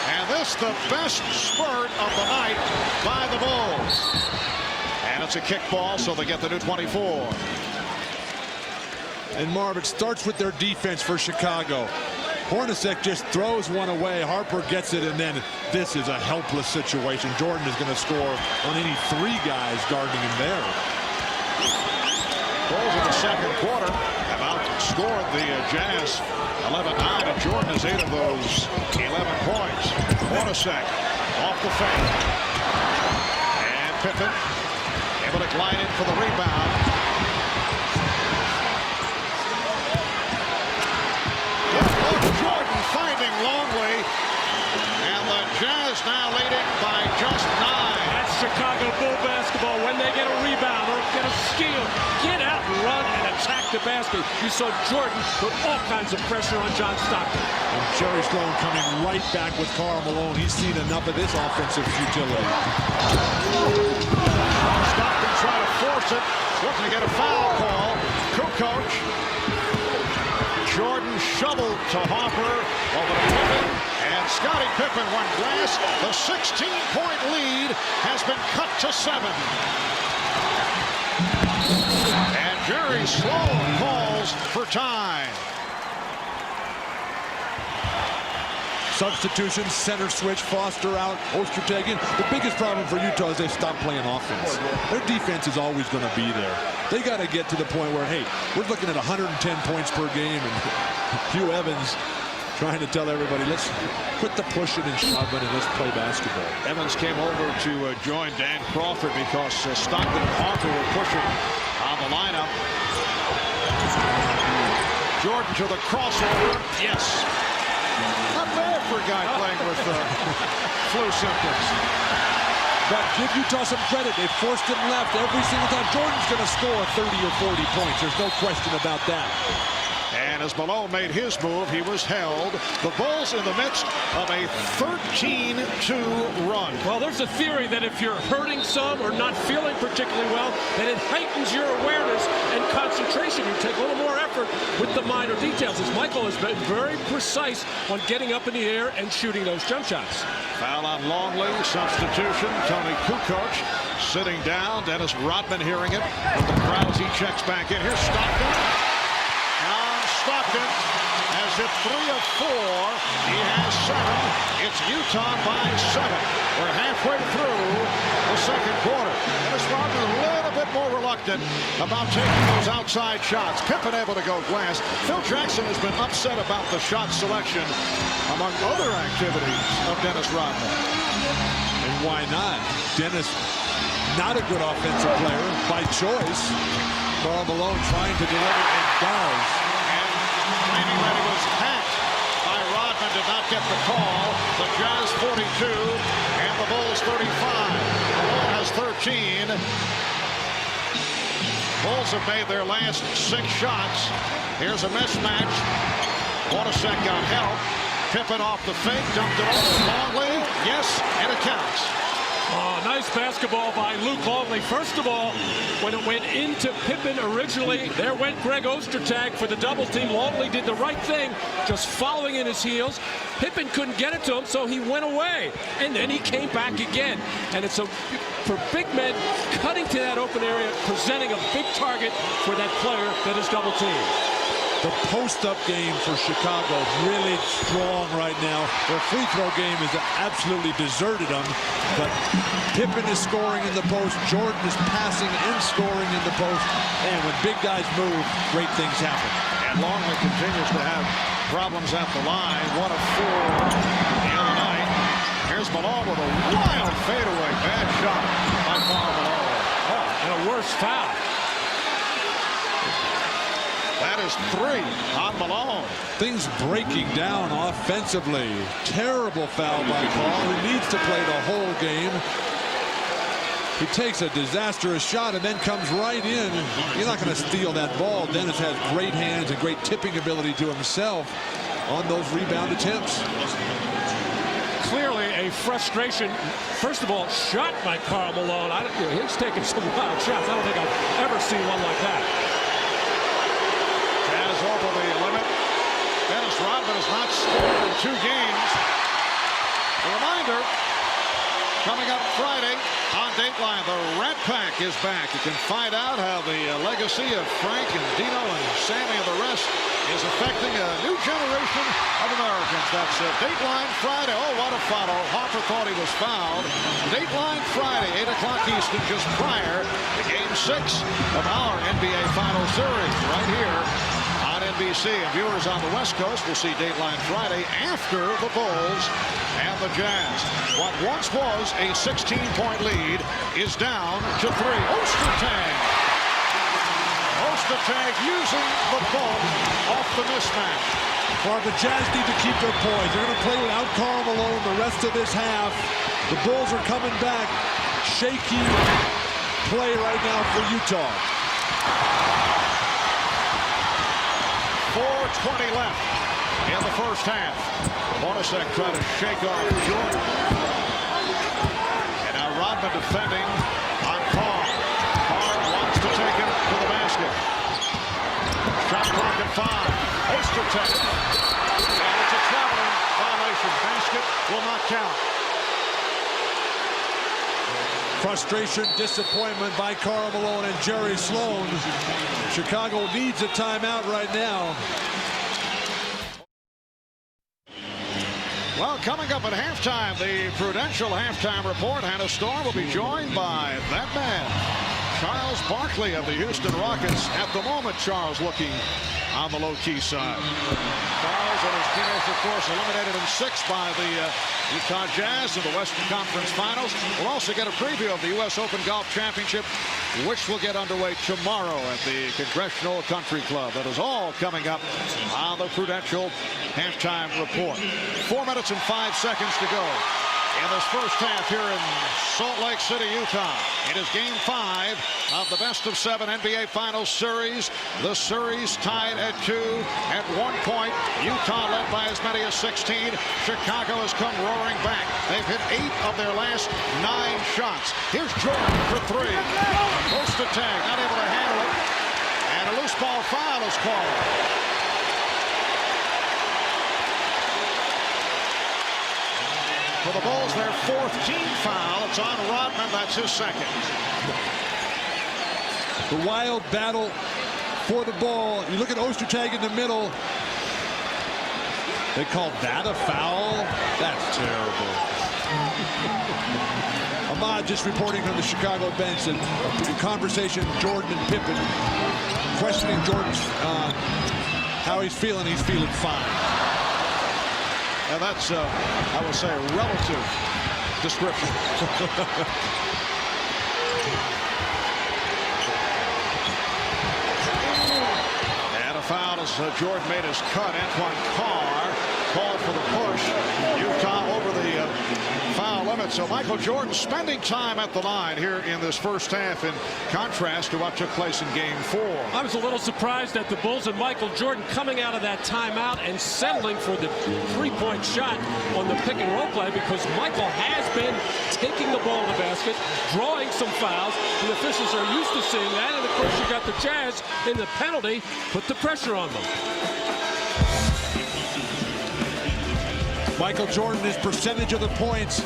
And this the best spurt of the night by the Bulls. And it's a kick ball, so they get the new 24. And Marv, it starts with their defense for Chicago. Hornacek just throws one away. Harper gets it, and then this is a helpless situation. Jordan is going to score on any 3 guys guarding him there. Bulls in the second quarter have outscored the Jazz 11-9, and Jordan has 8 of those 11 points. Hornacek off the fake. And Pippen able to glide in for the rebound. Jordan finding Longley, and the Jazz now leading by just 9. That's Chicago Bull basketball. When they get a rebound or get a steal, get out and run and attack the basket. You saw Jordan put all kinds of pressure on John Stockton. And Jerry Sloan coming right back with Karl Malone. He's seen enough of this offensive futility. Stockton trying to force it, looking to get a foul call. Kukoc. Jordan shoveled to Harper, over to Pippen, and Scottie Pippen went glass. The 16-point lead has been cut to 7. And Jerry Sloan calls for time. Substitution, center switch, Foster out, Ostertag in. The biggest problem for Utah is they stopped playing offense. Their defense is always going to be there. They got to get to the point where, hey, we're looking at 110 points per game, and Hugh Evans trying to tell everybody, let's quit the pushing and shoving and let's play basketball. Evans came over to join Dan Crawford because Stockton and Harper were pushing on the lineup. Jordan to the crossover. Yes. Not bad for a guy playing with flu symptoms. But give Utah some credit. They forced him left every single time. Jordan's going to score 30 or 40 points. There's no question about that. And as Malone made his move, he was held. The Bulls in the midst of a 13-2 run. Well, there's a theory that if you're hurting some or not feeling particularly well, then it heightens your awareness and concentration. You take a little more effort with the minor details. As Michael has been very precise on getting up in the air and shooting those jump shots. Foul on Longley, substitution. Tony Kukoc sitting down. Dennis Rodman hearing it from the crowd as he checks back in. Here's Stockton. Stockton has hit 3 of 4. He has 7. It's Utah by 7. We're halfway through the second quarter. Dennis Rodman a little bit more reluctant about taking those outside shots. Pippen able to go glass. Phil Jackson has been upset about the shot selection among other activities of Dennis Rodman. And why not? Dennis, not a good offensive player by choice. Karl Malone trying to deliver and does. Claiming that he was hacked by Rodman, did not get the call. The Jazz 42 and the Bulls 35. Malone has 13. Bulls have made their last 6 shots. Here's a mismatch. Hornacek got help. Pippen off the fake, dumped it over Longley. Yes, and it counts. Oh, nice basketball by Luke Longley. First of all, when it went into Pippen originally, there went Greg Ostertag for the double team. Longley did the right thing, just following in his heels. Pippen couldn't get it to him, so he went away. And then he came back again. And it's for big men cutting to that open area, presenting a big target for that player that is double teamed. The post-up game for Chicago really strong right now. Their free throw game has absolutely deserted them. But Pippen is scoring in the post. Jordan is passing and scoring in the post. And when big guys move, great things happen. And Longley continues to have problems at the line. 1 of 4 the other night. Here's Malone with a wild fadeaway. Bad shot by Karl Malone. Oh, and a worse foul. That is 3 on Malone. Things breaking down offensively. Terrible foul by Karl, who needs to play the whole game. He takes a disastrous shot and then comes right in. You're not going to steal that ball. Dennis has great hands and great tipping ability to himself on those rebound attempts. Clearly a frustration. First of all, shot by Karl Malone. He's taking some wild shots. I don't think I've ever seen one like that. Over the limit. Dennis Rodman has not scored in 2 games. A reminder, coming up Friday on Dateline, the Rat Pack is back. You can find out how the legacy of Frank and Dino and Sammy and the rest is affecting a new generation of Americans. That's Dateline Friday. Oh, what a follow. Harper thought he was fouled. Dateline Friday, 8 o'clock Eastern, just prior to Game 6 of our NBA Finals Series right here on NBC. And viewers on the West Coast will see Dateline Friday after the Bulls and the Jazz. What once was a 16-point lead is down to 3. Ostertag using the ball off the mismatch. Well, the Jazz need to keep their poise. They're going to play without Karl Malone the rest of this half. The Bulls are coming back. Shaky play right now for Utah. 4:20 left in the first half. Hornacek trying to shake off Jordan. And now Rodman defending on Karl. Karl wants to take it to the basket. Shot clock second 5. Ostertag. And it's a traveling violation. Basket will not count. Frustration, disappointment by Karl Malone and Jerry Sloan. Chicago needs a timeout right now. Well, coming up at halftime, the Prudential halftime report. Hannah Storm will be joined by that man, Charles Barkley of the Houston Rockets. At the moment, Charles looking on the low-key side. Charles and his teammates, of course, eliminated in 6 by the Utah Jazz in the Western Conference Finals. We'll also get a preview of the U.S. Open Golf Championship, which will get underway tomorrow at the Congressional Country Club. That is all coming up on the Prudential halftime report. 4 minutes and 5 seconds to go in this first half here in Salt Lake City, Utah. It is game 5 of the best-of-7 NBA Finals series. The series tied at 2. At one point, Utah led by as many as 16. Chicago has come roaring back. They've hit 8 of their last 9 shots. Here's Jordan for 3. Ostertag not able to handle it. And a loose ball foul is called. For the Bulls, their 4th team foul. It's on Rodman. That's his 2nd. The wild battle for the ball. You look at Ostertag in the middle. They call that a foul? That's terrible. Ahmad just reporting from the Chicago bench, and a conversation Jordan and Pippen, questioning Jordan's how he's feeling. He's feeling fine. And that's, I would say, a relative description. And a foul as Jordan made his cut. Antoine Carr called for the push. Utah over the foul limit. So Michael Jordan spending time at the line here in this first half, in contrast to what took place in game 4. I was a little surprised at the Bulls and Michael Jordan coming out of that timeout and settling for the 3-point shot on the pick and roll play, because Michael has been taking the ball in the basket, drawing some fouls. The officials are used to seeing that, and of course you got the Jazz in the penalty, put the pressure on them. Michael Jordan, his percentage of the points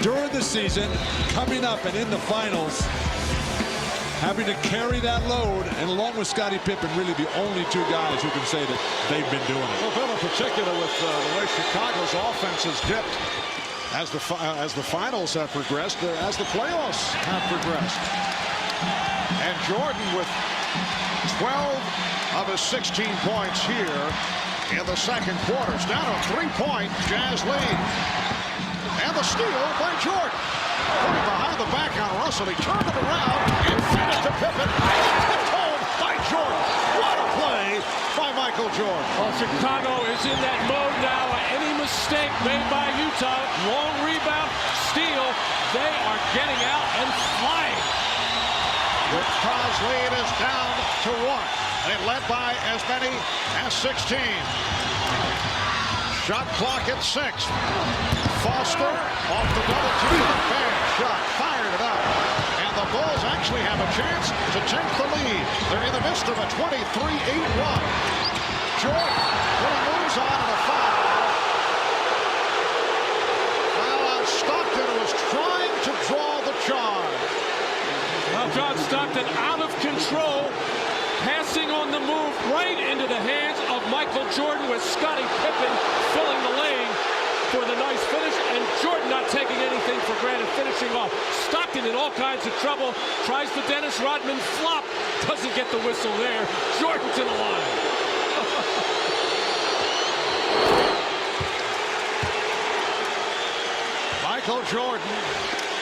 during the season, coming up and in the finals, having to carry that load, and along with Scottie Pippen, really the only 2 guys who can say that they've been doing it. Well, Bill, in particular with the way Chicago's offense has dipped as the finals have progressed, as the playoffs have progressed. And Jordan with 12 of his 16 points here in the second quarter. It's down a 3-point Jazz lead. And the steal by Jordan. Putting behind the back on Russell. He turned it around and fed it to Pippen. Tipped home by Jordan. What a play by Michael Jordan. Well, Chicago is in that mode now. Any mistake made by Utah, long rebound, steal, they are getting out and flying. Utah's lead is down to 1. They led by as many as 16. Shot clock at 6. Foster off the double team. Fair shot. Fired it up. And the Bulls actually have a chance to take the lead. They're in the midst of a 23-8 run. Jordan putting moves on and a foul. Foul on Stockton, who was trying to draw the charge. Well, John Stockton out of control. Passing on the move right into the hands of Michael Jordan, with Scottie Pippen filling the lane for the nice finish, and Jordan not taking anything for granted, finishing off. Stockton in all kinds of trouble, tries the Dennis Rodman flop, doesn't get the whistle there. Jordan to the line. Michael Jordan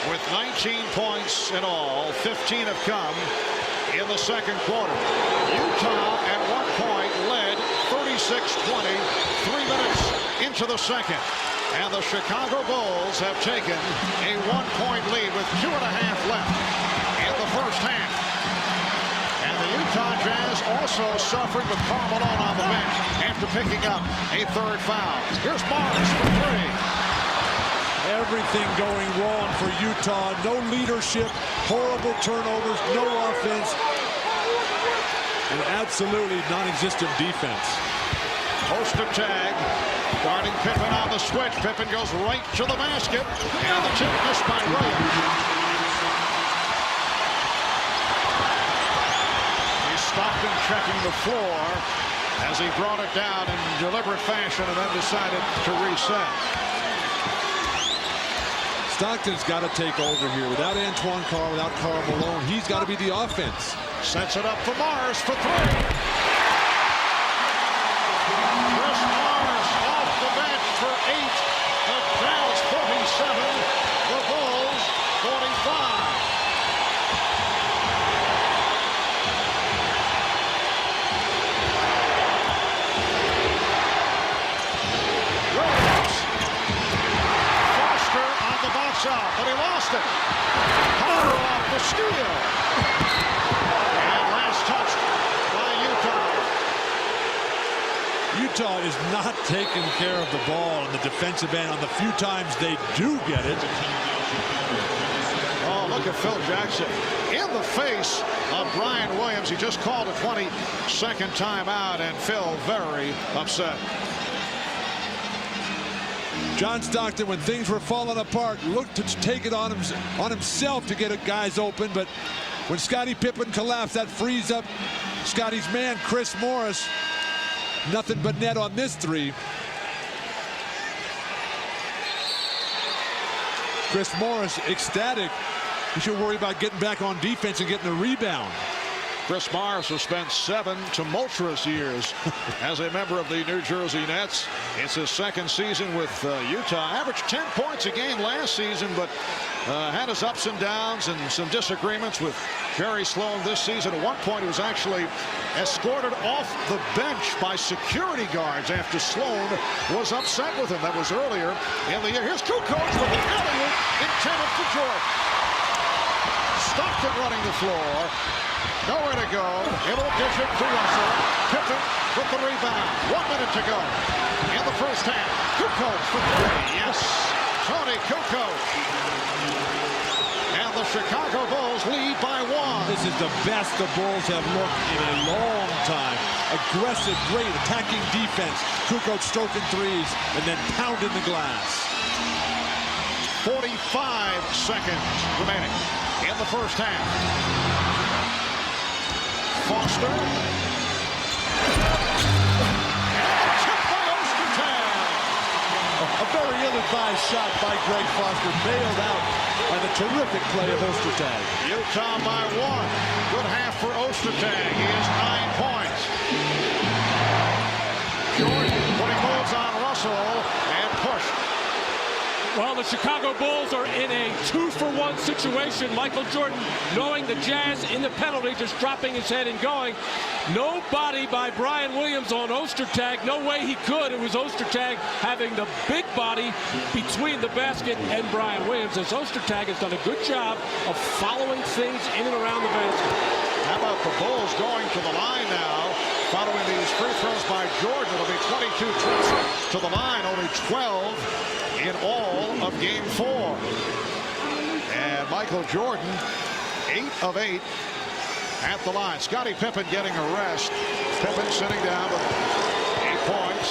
with 19 points in all. 15 have come in the second quarter. Utah at one point led 36-20, 3 minutes into the second. And the Chicago Bulls have taken a 1-point lead with 2.5 left in the first half. And the Utah Jazz also suffering with Karl Malone on the bench after picking up a 3rd foul. Here's Morris for 3. Everything going wrong for Utah. No leadership, horrible turnovers, no offense. an absolutely non-existent defense. Ostertag guarding Pippen on the switch. Pippen goes right to the basket, and the tip missed by Williams. Stockton checking the floor as he brought it down in deliberate fashion and then decided to reset. Stockton's got to take over here. Without Antoine Carr, without Karl Malone, he's got to be the offense. Sets it up for Morris for three. Chris Morris off the bench for 8. The Jazz 47. The Bulls 45. Out, but he lost it. Carter off the steal. And last touched by Utah. Utah is not taking care of the ball in the defensive end on the few times they do get it. Oh, look at Phil Jackson in the face of Brian Williams. He just called a 22nd timeout, and Phil very upset. John Stockton, when things were falling apart, looked to take it on himself to get guys open, but when Scottie Pippen collapsed, that frees up Scottie's man, Chris Morris. Nothing but net on this three. Chris Morris ecstatic. He should worry about getting back on defense and getting a rebound. Chris Morris has spent 7 tumultuous years as a member of the New Jersey Nets. It's his second season with Utah. Averaged 10 points a game last season, but had his ups and downs and some disagreements with Jerry Sloan this season. At one point, he was actually escorted off the bench by security guards after Sloan was upset with him. That was earlier in the year. Here's Kukoc with an alley-oop intended for Jordan. Stockton running the floor. Nowhere to go. It'll dish it to Russell. Pippen with the rebound. 1 minute to go in the first half. Kukoc for three. Yes, Tony Kukoc. And the Chicago Bulls lead by 1. This is the best the Bulls have looked in a long time. Aggressive, great attacking defense. Kukoc stroking threes and then pounding the glass. 45 seconds remaining in the first half. Foster. And tip by Ostertag. A very ill-advised shot by Greg Foster, bailed out by the terrific play of Ostertag. Utah by 1. Good half for Ostertag. He has 9 points. Jordan putting moves on Russell and pushed. Well, the Chicago Bulls are in a 2-for-1 situation. Michael Jordan, knowing the Jazz in the penalty, just dropping his head and going. No body by Brian Williams on Ostertag. No way he could. It was Ostertag having the big body between the basket and Brian Williams, as Ostertag has done a good job of following things in and around the basket. How about the Bulls going to the line now? Following these free throws by Jordan, it'll be 22 trips to the line, only 12 in all of Game 4. And Michael Jordan, 8 of 8 at the line. Scottie Pippen getting a rest. Pippen sitting down with 8 points.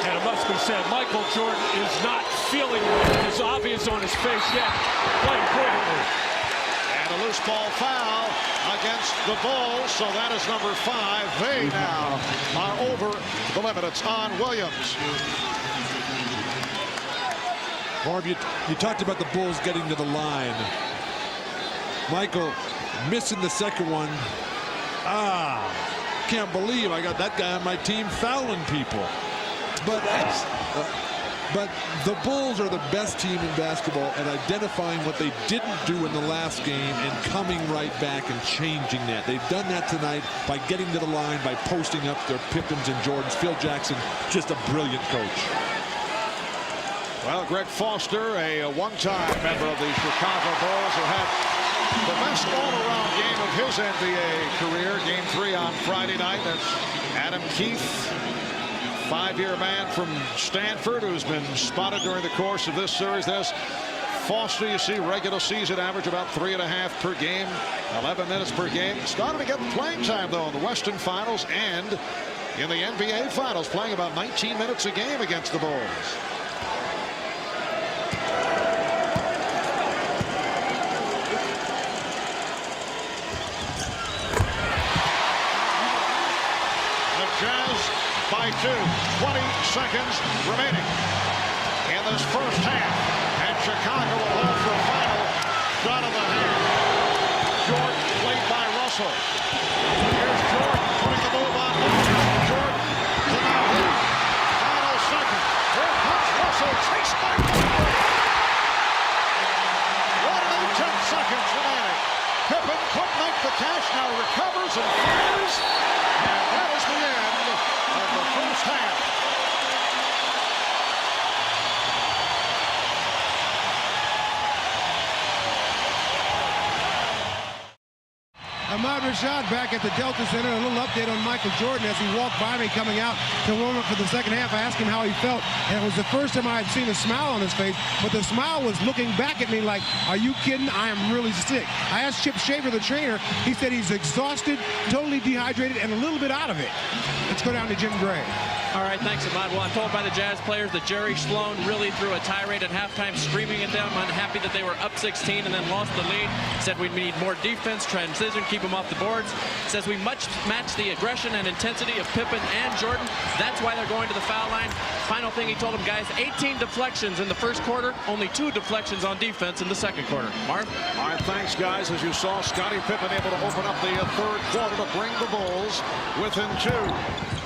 And it must be said, Michael Jordan is not feeling well. It's obvious on his face yet. Playing brilliantly. And a loose ball foul against the Bulls, so that is number 5. They now are over the limit. It's on Williams. Marv, you talked about the Bulls getting to the line. Michael missing the second one. Can't believe I got that guy on my team fouling people. But the Bulls are the best team in basketball at identifying what they didn't do in the last game and coming right back and changing that. They've done that tonight by getting to the line, by posting up their Pippins and Jordans. Phil Jackson, just a brilliant coach. Well, Greg Foster, a one-time member of the Chicago Bulls, who had the best all-around game of his NBA career. Game 3 on Friday night. That's Adam Keefe, 5-year man from Stanford, who's been spotted during the course of this series. There's Foster, you see regular season average about 3.5 per game, 11 minutes per game. Starting to get playing time, though, in the Western Finals and in the NBA Finals, playing about 19 minutes a game against the Bulls. Jazz by 2, 20 seconds remaining in this first half, and Chicago will hold for a final shot of the hand. Jordan played by Russell. Here's Jordan putting the move on. Jordan to now hit. Final second. Here comes Russell, chased by Pippen. 1 10 seconds remaining. Pippen couldn't make the catch, now recovers and fires. And that is the end of the first half. Ahmad Rashad back at the Delta Center. A little update on Michael Jordan as he walked by me coming out to warm up for the second half. I asked him how he felt, and it was the first time I had seen a smile on his face, but the smile was looking back at me like, are you kidding? I am really sick. I asked Chip Shaver, the trainer. He said he's exhausted, totally dehydrated, and a little bit out of it. Let's go down to Jim Gray. All right, thanks, Ahmad. Well, I'm told by the Jazz players that Jerry Sloan really threw a tirade at halftime, screaming at them, unhappy that they were up 16 and then lost the lead. Said we need more defense, transition, keep them off the boards. Says we match the aggression and intensity of Pippen and Jordan. That's why they're going to the foul line. Final thing he told them, guys, 18 deflections in the first quarter, only 2 deflections on defense in the second quarter. Marv? All right, thanks, guys. As you saw, Scottie Pippen able to open up the third quarter to bring the Bulls within 2.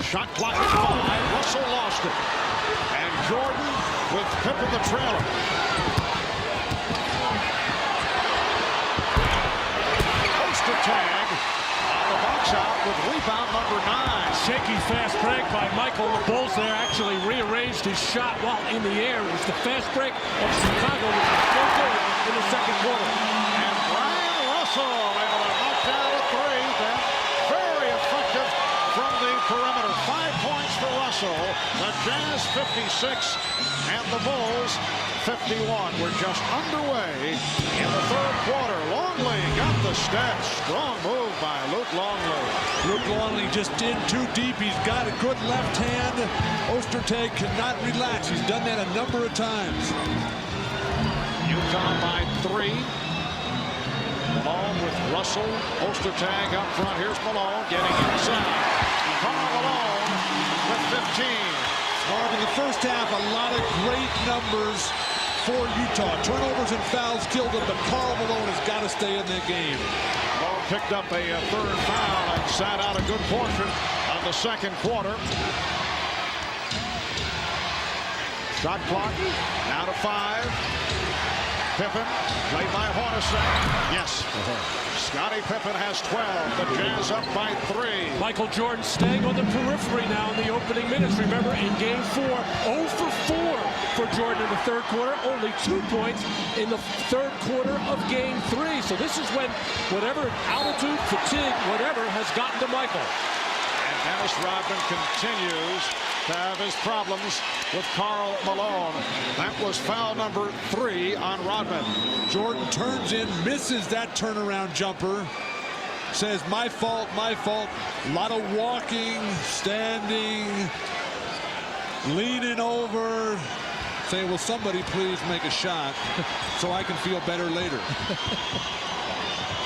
Shot clock at 5. Russell lost it. And Jordan with Pippen the trailer. Poster tag on the box out with rebound number 9. Shaky fast break by Michael. The Bulls there actually rearranged his shot while in the air. It was the fast break of Chicago, which was so good in the second quarter. And Brian Russell able to knock down a 3. Then very effective from the perimeter. 5 points for Russell. The Jazz 56 and the Bulls 51. We're just underway in the third quarter. Longley got the steps. Strong move by Luke Longley. Luke Longley just in too deep. He's got a good left hand. Ostertag cannot relax. He's done that a number of times. Utah by 3. Malone with Russell. Ostertag up front. Here's Malone getting inside. Karl Malone with 15. Marv, in the first half, a lot of great numbers for Utah. Turnovers and fouls killed them, but Karl Malone has got to stay in that game. Malone picked up a third foul and sat out a good portion of the second quarter. Shot clock now to 5. Pippen, played by Hornacek. Yes. Scottie Pippen has 12. The Jazz up by 3. Michael Jordan staying on the periphery now in the opening minutes. Remember, in Game 4, 0 for 4 for Jordan in the third quarter. Only 2 points in the third quarter of Game 3. So this is when whatever altitude, fatigue, whatever has gotten to Michael. And Dennis Rodman continues to have his problems with Karl Malone. That was foul number 3 on Rodman. Jordan turns in, misses that turnaround jumper. Says, my fault, my fault. A lot of walking, standing, leaning over. Saying, will somebody please make a shot so I can feel better later.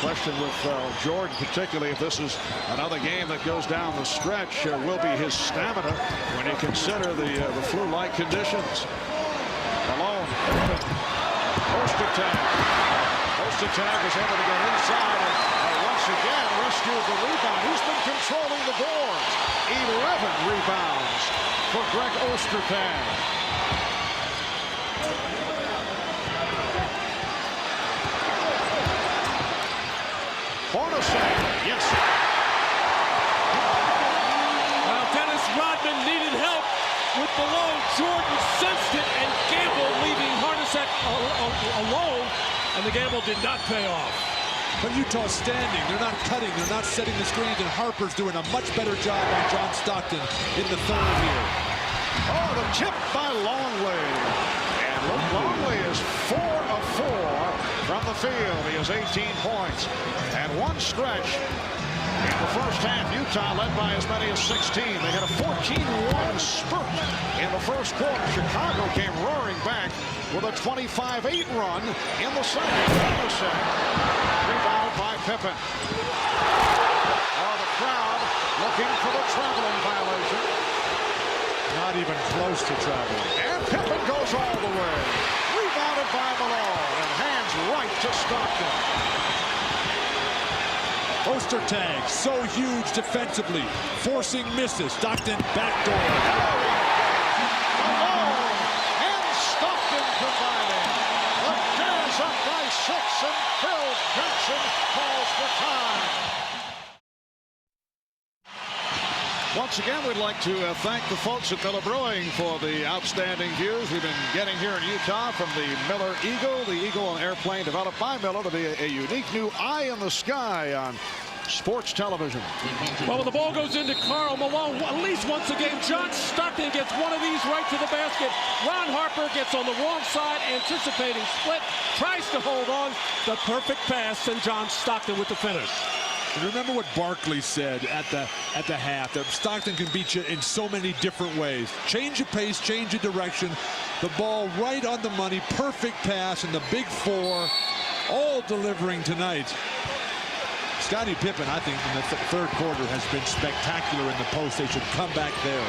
Question with Jordan, particularly if this is another game that goes down the stretch, will be his stamina when you consider the flu-like conditions. Malone, Ostertag. Ostertag was able to get inside and once again rescued the rebound. He's been controlling the boards. 11 rebounds for Greg Ostertag. Hornacek, yes. Well, Dennis Rodman needed help with Malone. Jordan sensed it and gambled, leaving Hornacek alone, and the gamble did not pay off. But Utah's standing. They're not cutting. They're not setting the screens, and Harper's doing a much better job on John Stockton in the third here. Oh, the tip by Longley. And Longley is 4 of from the field. He has 18 points. And one stretch in the first half, Utah led by as many as 16. They had a 14-1 spurt in the first quarter. Chicago came roaring back with a 25-8 run in the second. Anderson rebounded by Pippen. The crowd looking for the traveling violation. Not even close to traveling. And Pippen goes all the way. Rebounded by Malone and hands right to Stockton. Poster tag, so huge defensively, forcing misses. Stockton backdoor. Malone and Stockton combining. The Jazz up by 6, and Phil Jackson calls for time. Once again, we'd like to thank the folks at Miller Brewing for the outstanding views we've been getting here in Utah from the Miller Eagle. The Eagle, an airplane developed by Miller to be a unique new eye in the sky on sports television. Well, when the ball goes into Karl Malone, at least once a game, John Stockton gets one of these right to the basket. Ron Harper gets on the wrong side, anticipating split, tries to hold on. The perfect pass, and John Stockton with the finish. Remember what Barkley said at the half, that Stockton can beat you in so many different ways. Change your pace, change your direction. The ball right on the money, perfect pass, and the big four all delivering tonight. Scottie Pippen, I think, in the third quarter has been spectacular in the post. They should come back there.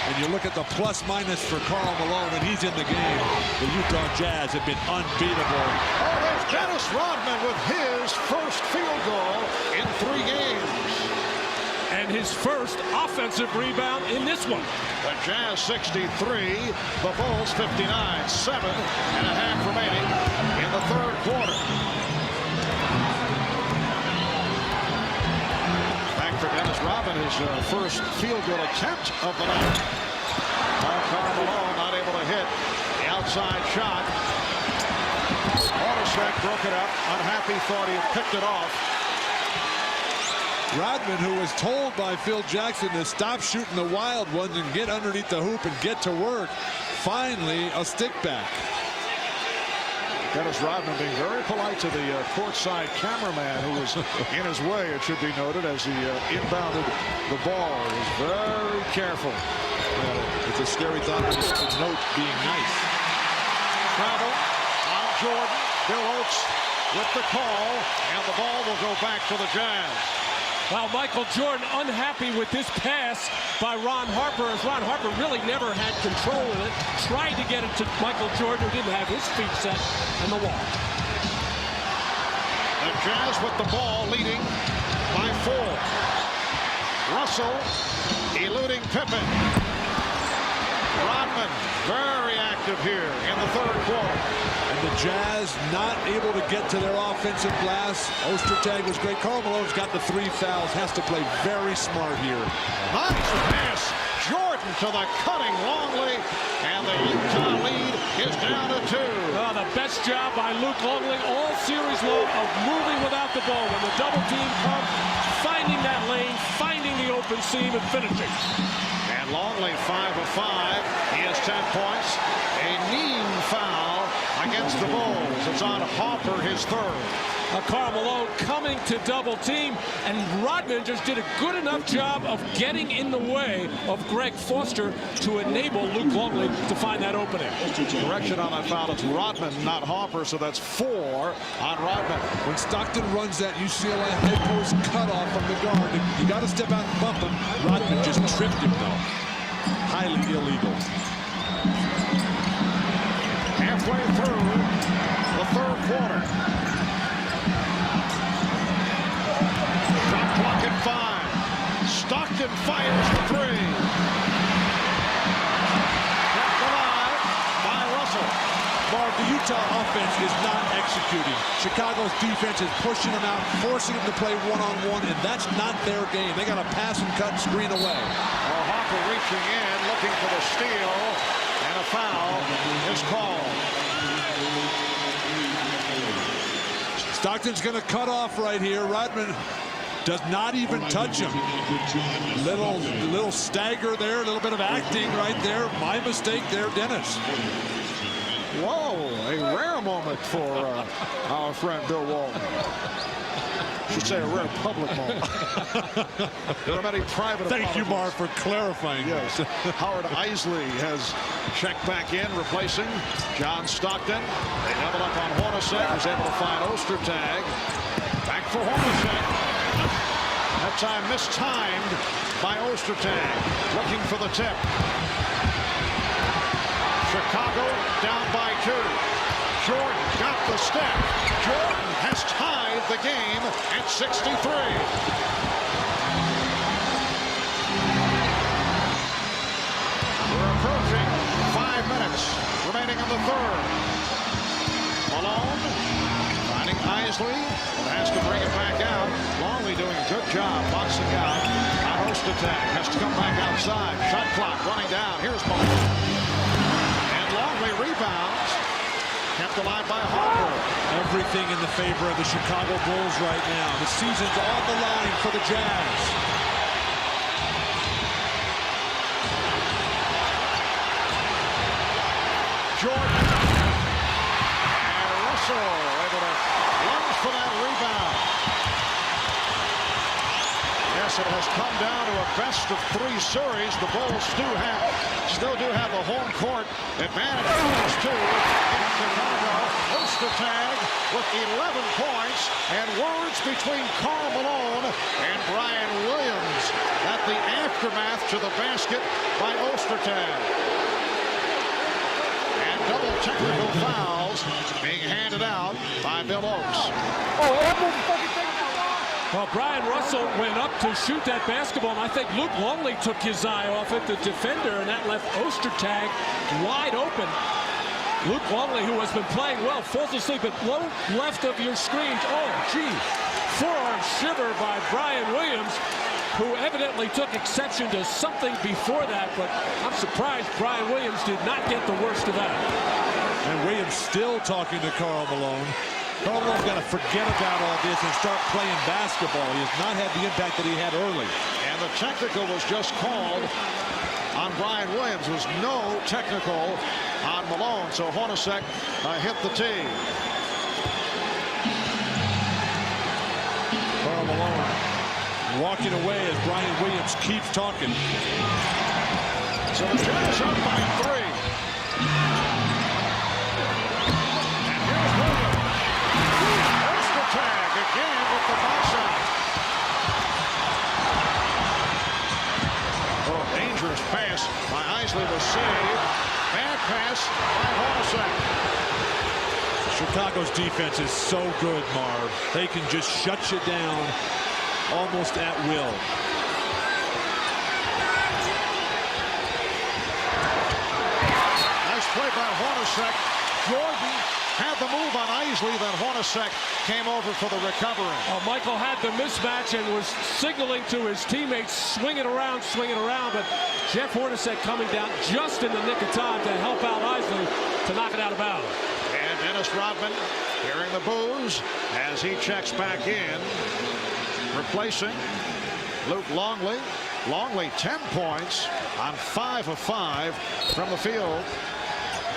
And you look at the plus-minus for Karl Malone, and he's in the game. The Utah Jazz have been unbeatable. Oh, there's Dennis Rodman with his first field goal in 3 games. And his first offensive rebound in this one. The Jazz 63, the Bulls 59. 7.5 remaining in the third quarter. For Dennis Rodman, his first field goal attempt of the night. Karl Malone not able to hit the outside shot. Hornacek broke it up. Unhappy, thought he had picked it off. Rodman, who was told by Phil Jackson to stop shooting the wild ones and get underneath the hoop and get to work. Finally, a stick back. Dennis Rodman being very polite to the courtside cameraman who was in his way, it should be noted, as he inbounded the ball. He was very careful. It's a scary thought to note being nice. Travel on Jordan. Bill Oates with the call, and the ball will go back to the Jazz. Wow, Michael Jordan unhappy with this pass by Ron Harper, as Ron Harper really never had control of it. Tried to get it to Michael Jordan, who didn't have his feet set, and the wall. The Jazz with the ball, leading by 4. Russell eluding Pippen. Rodman very active here in the third quarter. And the Jazz not able to get to their offensive glass. Ostertag was great. Karl Malone's got the 3 fouls. Has to play very smart here. Nice pass. Jordan to the cutting Longley. And the Utah lead is down to 2. Oh, the best job by Luke Longley all series long of moving without the ball. When the double team comes, finding that lane, finding the open seam, and finishing. And Longley 5 of 5. He has 10 points. A mean foul against the Bulls. It's on Harper, his third. Karl Malone coming to double team, and Rodman just did a good enough job of getting in the way of Greg Foster to enable Luke Longley to find that opening. Correction on that foul. It's Rodman, not Harper, so that's 4 on Rodman. When Stockton runs that UCLA high post cutoff from the guard, you got to step out and bump him. Rodman just tripped him, though. Highly illegal. Halfway through the third quarter. Shot clock at 5. Stockton fires the 3. Kept alive by Russell. Mark, the Utah offense is not executing. Chicago's defense is pushing them out, forcing them to play one-on-one, and that's not their game. They got to pass and cut and screen away. Harper reaching in, looking for the steal, and a foul is called. Stockton's going to cut off right here. Rodman does not even touch him. Little stagger there, a little bit of acting right there. My mistake there, Dennis. Whoa, a rare moment for our friend Bill Walton. Should say a rare public moment. There are many private Thank you, apologies. Mark, for clarifying. Yes. Howard Isley has checked back in, replacing John Stockton. They double up on Hornacek, who's able to find Ostertag. Back for Hornacek. That time mistimed by Ostertag. Looking for the tip. Chicago down by 2. Jordan got the step. Jordan has tied the game at 63. We're approaching 5 minutes remaining in the third. Malone finding Isley. Has to bring it back out. Longley doing a good job boxing out. Ostertag has to come back outside. Shot clock running down. Here's Malone. And Longley rebounds. Kept alive by Harper. Everything in the favor of the Chicago Bulls right now. The season's on the line for the Jazz. Jordan. And Russell able to lunge for that rebound. Yes, it has come down to a best-of-3 series. The Bulls still do have the home court advantage. Those two in Chicago. Ostertag with 11 points, and words between Karl Malone and Brian Williams at the aftermath to the basket by Ostertag. And double technical fouls being handed out by Bill Oakes. Well, Brian Russell went up to shoot that basketball, and I think Luke Longley took his eye off it, the defender, and that left Ostertag wide open. Luke Longley, who has been playing well, falls asleep at low left of your screen. Oh, gee. Forearm shiver by Brian Williams, who evidently took exception to something before that, but I'm surprised Brian Williams did not get the worst of that. And Williams still talking to Karl Malone. Karl Malone's got to forget about all this and start playing basketball. He has not had the impact that he had early. And the technical was just called on Brian Williams. There was no technical on Malone, so Hornacek hit the tee. Karl Malone walking away as Brian Williams keeps talking. So the Jazz up by 3. And here's Williams. Ostertag again with the box out. Oh, dangerous pass by Isley was saved. Bad pass by Hornacek. Chicago's defense is so good, Marv. They can just shut you down almost at will. Nice play by Hornacek. Jordan had the move on Isley, then Hornacek came over for the recovery. Michael had the mismatch and was signaling to his teammates, swing it around, but Jeff Hornacek coming down just in the nick of time to help out Isley to knock it out of bounds. And Dennis Rodman hearing the boos as he checks back in, replacing Luke Longley. Longley 10 points on 5 of 5 from the field.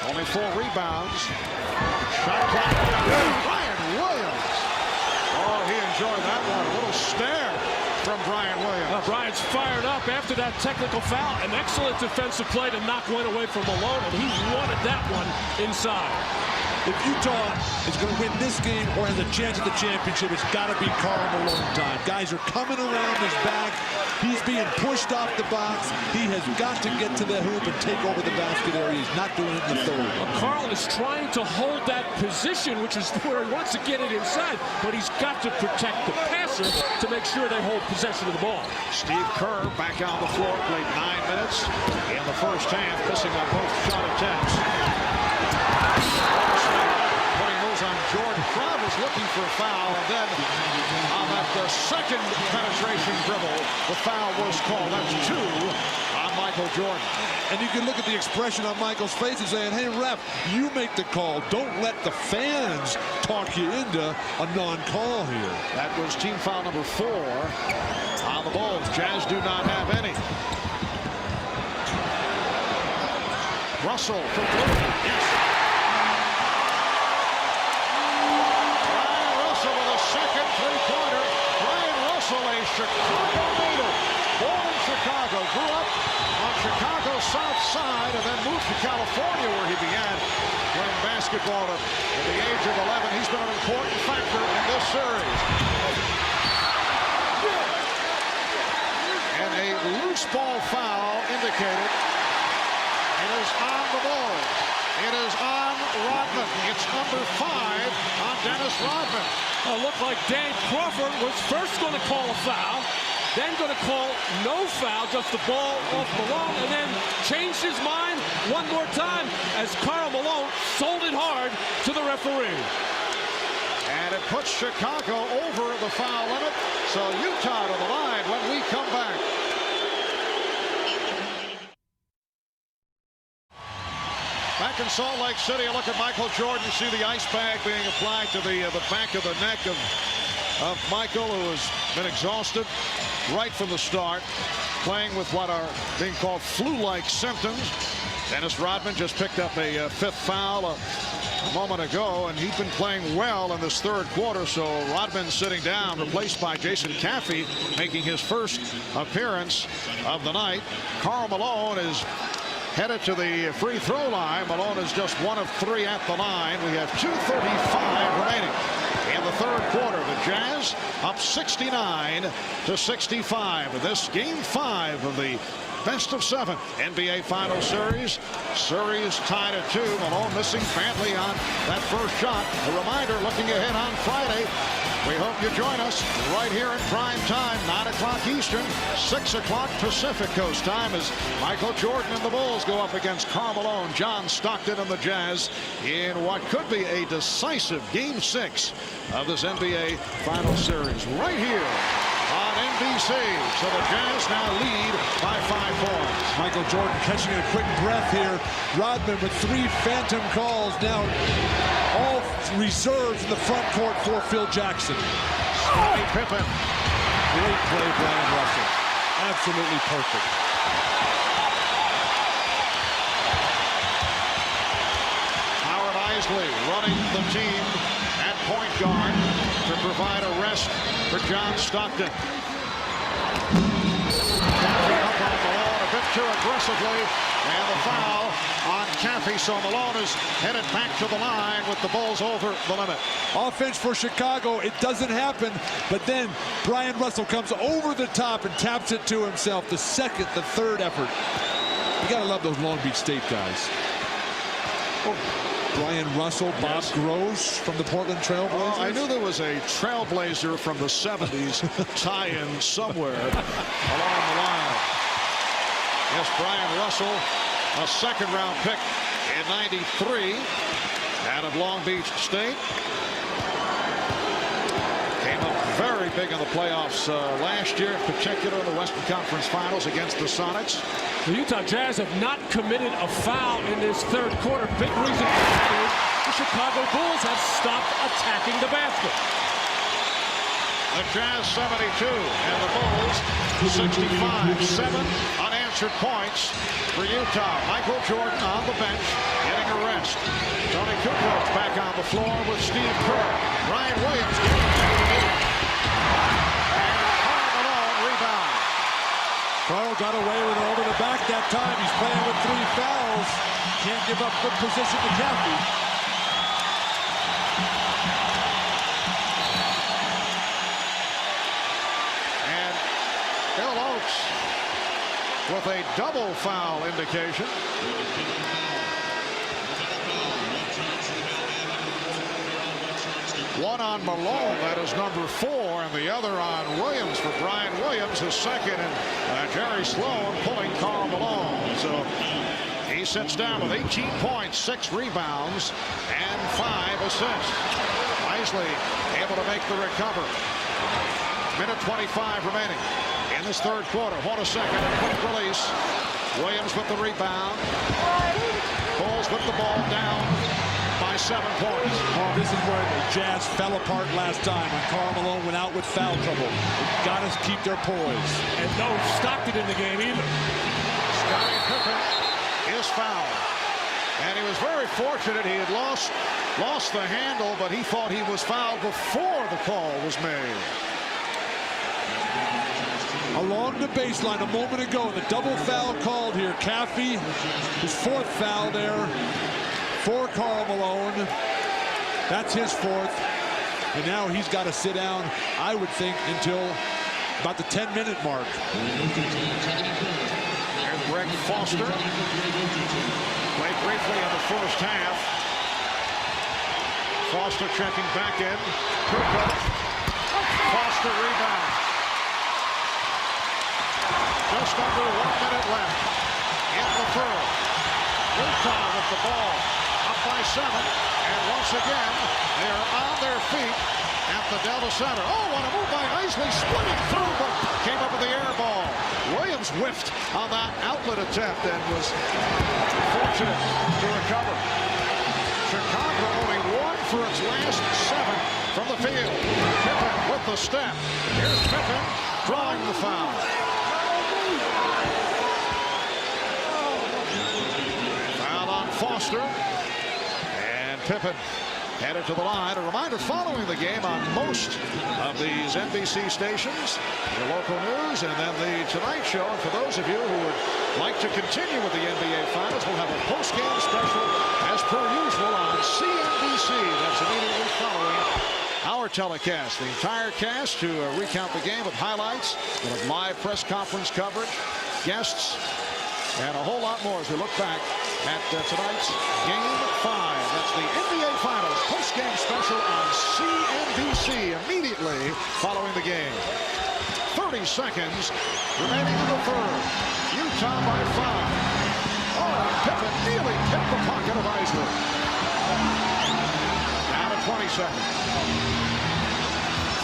Only 4 rebounds. Shot clock. Brian Williams. Oh, he enjoyed that one. A little stare from Brian Williams. Brian's fired up after that technical foul. An excellent defensive play to knock one away from Malone, and he wanted that one inside. If Utah is going to win this game or has a chance at the championship, it's got to be Karl Malone time. Guys are coming around his back. He's being pushed off the box. He has got to get to the hoop and take over the basket area. He's not doing it in the third. Karl is trying to hold that position, which is where he wants to get it inside, but he's got to protect the passer to make sure they hold possession of the ball. Steve Kerr back on the floor, played 9 minutes in the first half, missing on both shot attempts. Putting those on Jordan. Crowd was looking for a foul, and then on that second penetration dribble, the foul was called. That's 2 on Michael Jordan. And you can look at the expression on Michael's face and saying, hey, ref, you make the call. Don't let the fans talk you into a non-call here. That was team foul number 4 on the Bulls. Jazz do not have any. Russell for blue. Yes. Chicago native. Born in Chicago, grew up on Chicago's south side, and then moved to California, where he began playing basketball at the age of 11. He's been an important factor in this series. And a loose ball foul indicated. It is on the Bulls. It is on Rodman. It's number 5 on Dennis Rodman. It looked like Dan Crawford was first going to call a foul, then going to call no foul, just the ball off Malone, and then changed his mind one more time as Karl Malone sold it hard to the referee. And it puts Chicago over the foul limit. So Utah to the line when we come back. Back in Salt Lake City, a look at Michael Jordan. You see the ice bag being applied to the back of the neck of Michael, who has been exhausted right from the start, playing with what are being called flu-like symptoms. Dennis Rodman just picked up a 5th foul a moment ago, and he's been playing well in this 3rd quarter. So Rodman sitting down, replaced by Jason Caffey, making his first appearance of the night. Karl Malone is headed to the free throw line. Malone is just 1 of 3 at the line. We have 2:35 remaining in the 3rd quarter. The Jazz up 69-65. This game 5 of the best of 7 NBA Finals series. Series tied at 2. Malone missing badly on that first shot. A reminder, looking ahead on Friday, we hope you join us right here in prime time, 9 o'clock Eastern, 6 o'clock Pacific Coast time, as Michael Jordan and the Bulls go up against Karl Malone, John Stockton, and the Jazz in what could be a decisive Game 6 of this NBA Finals series right here on NBC. So the Jazz now lead by 5 points. Michael Jordan catching a quick breath here. Rodman with 3 phantom calls now, all reserved in the front court for Phil Jackson. Scottie Pippen. Great play, Brian Russell. Absolutely perfect. Howard Isley running the team at point guard to provide a rest for John Stockton. Caffey up on Malone a bit too aggressively, and the foul on Caffey. So Malone is headed back to the line with the Bulls over the limit. Offense for Chicago, it doesn't happen, but then Brian Russell comes over the top and taps it to himself. The 2nd, the 3rd effort. You gotta love those Long Beach State guys. Brian Russell, Bob Gross from the Portland Trailblazers. I knew there was a Trailblazer from the 70s tie-in somewhere along the line. Yes, Brian Russell, a 2nd-round pick in '93 out of Long Beach State. Came up very big in the playoffs last year, in particular in the Western Conference Finals against the Sonics. The Utah Jazz have not committed a foul in this 3rd quarter. Big reason for that is the Chicago Bulls have stopped attacking the basket. The Jazz 72 and the Bulls 65. 7 unanswered points for Utah. Michael Jordan on the bench getting a rest. Tony Kukoc back on the floor with Steve Kerr. Ryan Williams getting and Karl Malone rebound. Karl got away with it over the back that time. He's playing with 3 fouls. Can't give up good position to Caffey. With a double foul indication. One on Malone, that is number 4, and the other on Williams for Brian Williams, his 2nd, and Jerry Sloan pulling Karl Malone. So he sits down with 18 points, 6 rebounds, and 5 assists. Isley able to make the recovery. Minute 25 remaining in this 3rd quarter. 1 second and quick release. Williams with the rebound. Bulls with the ball down by 7 points. Oh, this is where the Jazz fell apart last time when Karl Malone went out with foul trouble. They've got to keep their poise. And no Stockton in the game either. Scottie Pippen is fouled. And he was very fortunate. He had lost the handle, but he thought he was fouled before the call was made. along the baseline a moment ago. The double foul called here. Caffey, his 4th foul there for Karl Malone. That's his 4th. And now he's got to sit down, I would think, until about the 10-minute mark. There's Greg Foster. Played briefly in the first half. Foster checking back in. Foster rebound. Just under 1 minute left in the third. Utah with the ball. Up by 7. And once again, they are on their feet at the Delta Center. Oh, what a move by Isley, splitting through, but came up with the air ball. Williams whiffed on that outlet attempt and was fortunate to recover. Chicago only 1 for its last 7 from the field. Pippen with the step. Here's Pippen drawing the foul. Foul on Foster. And Pippen headed to the line. A reminder, following the game on most of these NBC stations, your local news, and then the Tonight Show. And for those of you who would like to continue with the NBA Finals, we'll have a post-game special, as per usual, on CNBC. That's immediately following our telecast. The entire cast to recount the game with highlights, and with live press conference coverage, guests, and a whole lot more as we look back at tonight's Game 5. That's the NBA Finals post-game special on CNBC immediately following the game. 30 seconds remaining in the third. Utah by 5. Oh, Pippen nearly picked the pocket of Isley. Down to 20 seconds.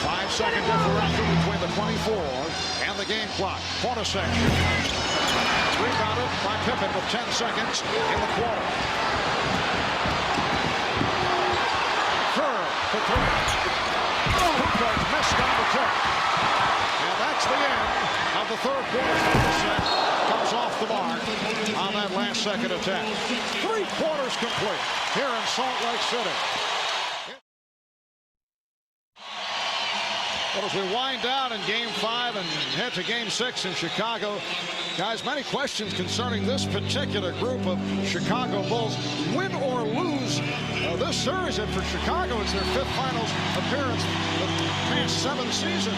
5-second differential between the 24 and the game clock. Hornacek. Rebounded by Pippen with 10 seconds in the quarter. Kerr for 3. Hoopers missed on the tip. And that's the end of the third quarter. Hornacek comes off the mark on that last second attempt. 3 quarters complete here in Salt Lake City. Well, as we wind down in Game 5 and head to Game 6 in Chicago, guys, many questions concerning this particular group of Chicago Bulls. Win or lose this series, and for Chicago, it's their 5th finals appearance in the past 7 seasons.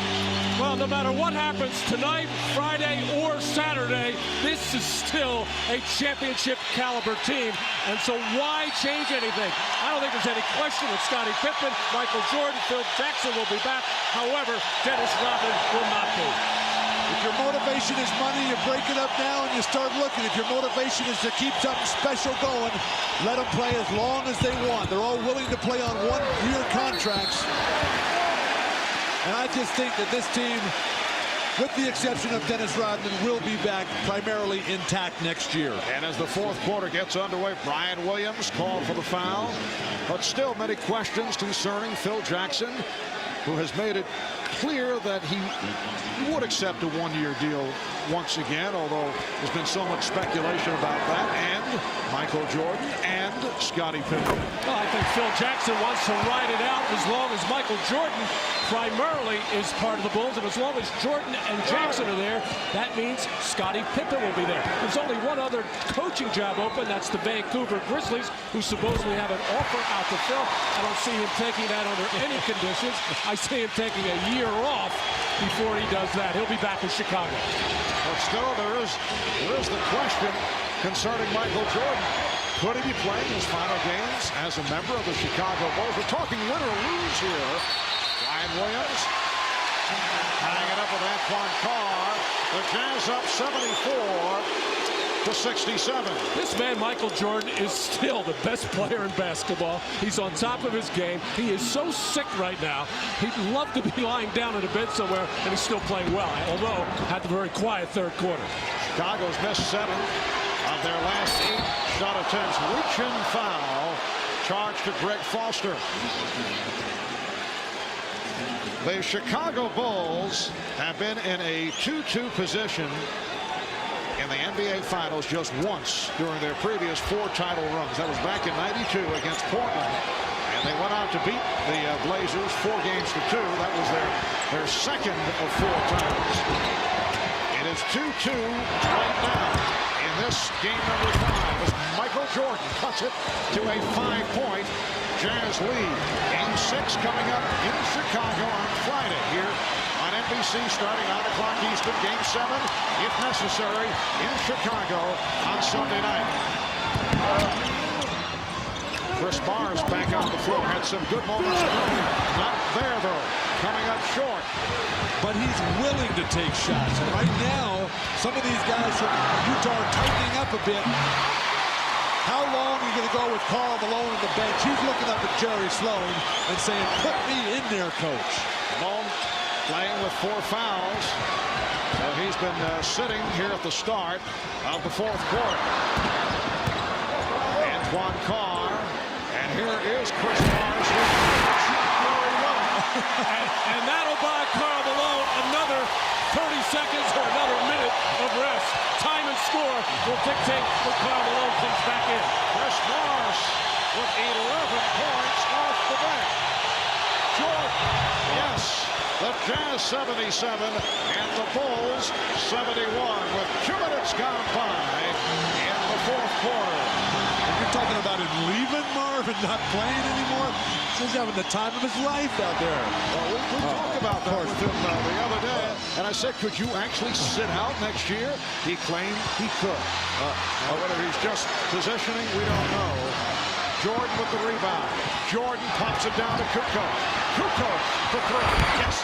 Well, no matter what happens tonight, Friday, or Saturday, this is still a championship caliber team. And so why change anything? I don't think there's any question that Scottie Pippen, Michael Jordan, Phil Jackson will be back. However, Dennis Rodman will not be. If your motivation is money, you break it up now and you start looking. If your motivation is to keep something special going, let them play as long as they want. They're all willing to play on 1-year contracts. And I just think that this team, with the exception of Dennis Rodman, will be back primarily intact next year. And as the 4th quarter gets underway, Brian Williams called for the foul. But still many questions concerning Phil Jackson, who has made it clear that he would accept a 1-year deal once again, although there's been so much speculation about that, and Michael Jordan and Scottie Pippen. Well, I think Phil Jackson wants to ride it out as long as Michael Jordan primarily is part of the Bulls, and as long as Jordan and Jackson are there, that means Scottie Pippen will be there. There's only one other coaching job open, that's the Vancouver Grizzlies, who supposedly have an offer out to Phil. I don't see him taking that under any conditions. I see him taking a year off before he does that. He'll be back in Chicago. But still, there is the question concerning Michael Jordan. Could he be playing his final games as a member of the Chicago Bulls? We're talking win or lose here. Brian Williams tying it up with Antoine Carr. The Jazz up 74-67. This man, Michael Jordan, is still the best player in basketball. He's on top of his game. He is so sick right now. He'd love to be lying down in a bed somewhere, and he's still playing well, although had a very quiet third quarter. Chicago's missed 7 of their last 8 shot attempts. Reach-in foul charged to Greg Foster. The Chicago Bulls have been in a 2-2 position in the NBA Finals just once during their previous 4 title runs. That was back in '92 against Portland. And they went out to beat the Blazers 4 games to 2. That was their second of 4 titles. is 2-2 right now in this game number 5 as Michael Jordan cuts it to a 5-point Jazz lead. Game 6 coming up in Chicago on Friday here on NBC starting 9 o'clock Eastern. Game 7, if necessary, in Chicago on Sunday night. Chris Mars back on the floor. Had some good moments. Not there, though. Coming up short. But he's willing to take shots. And right now, some of these guys from Utah are tightening up a bit. How long are you going to go with Karl Malone on the bench? He's looking up at Jerry Sloan and saying, put me in there, coach. Malone playing with 4 fouls. So he's been sitting here at the start of the 4th quarter. Antoine Carr. And here is Chris Mars. and that'll buy Karl Malone another 30 seconds or another minute of rest. Time and score will dictate when Karl Malone comes back in. Chris Mars with 11 points off the bench. Jordan, yes, the Jazz 77 and the Bulls 71 with 2 minutes gone by in the 4th quarter. You're talking about him leaving Marvin, not playing anymore? He's having the time of his life out there. Well, we talked about that with him the other day, and I said, could you actually sit out next year? He claimed he could. Whether he's just positioning, we don't know. Jordan with the rebound. Jordan pops it down to Kukoc. Kukoc for 3. Yes.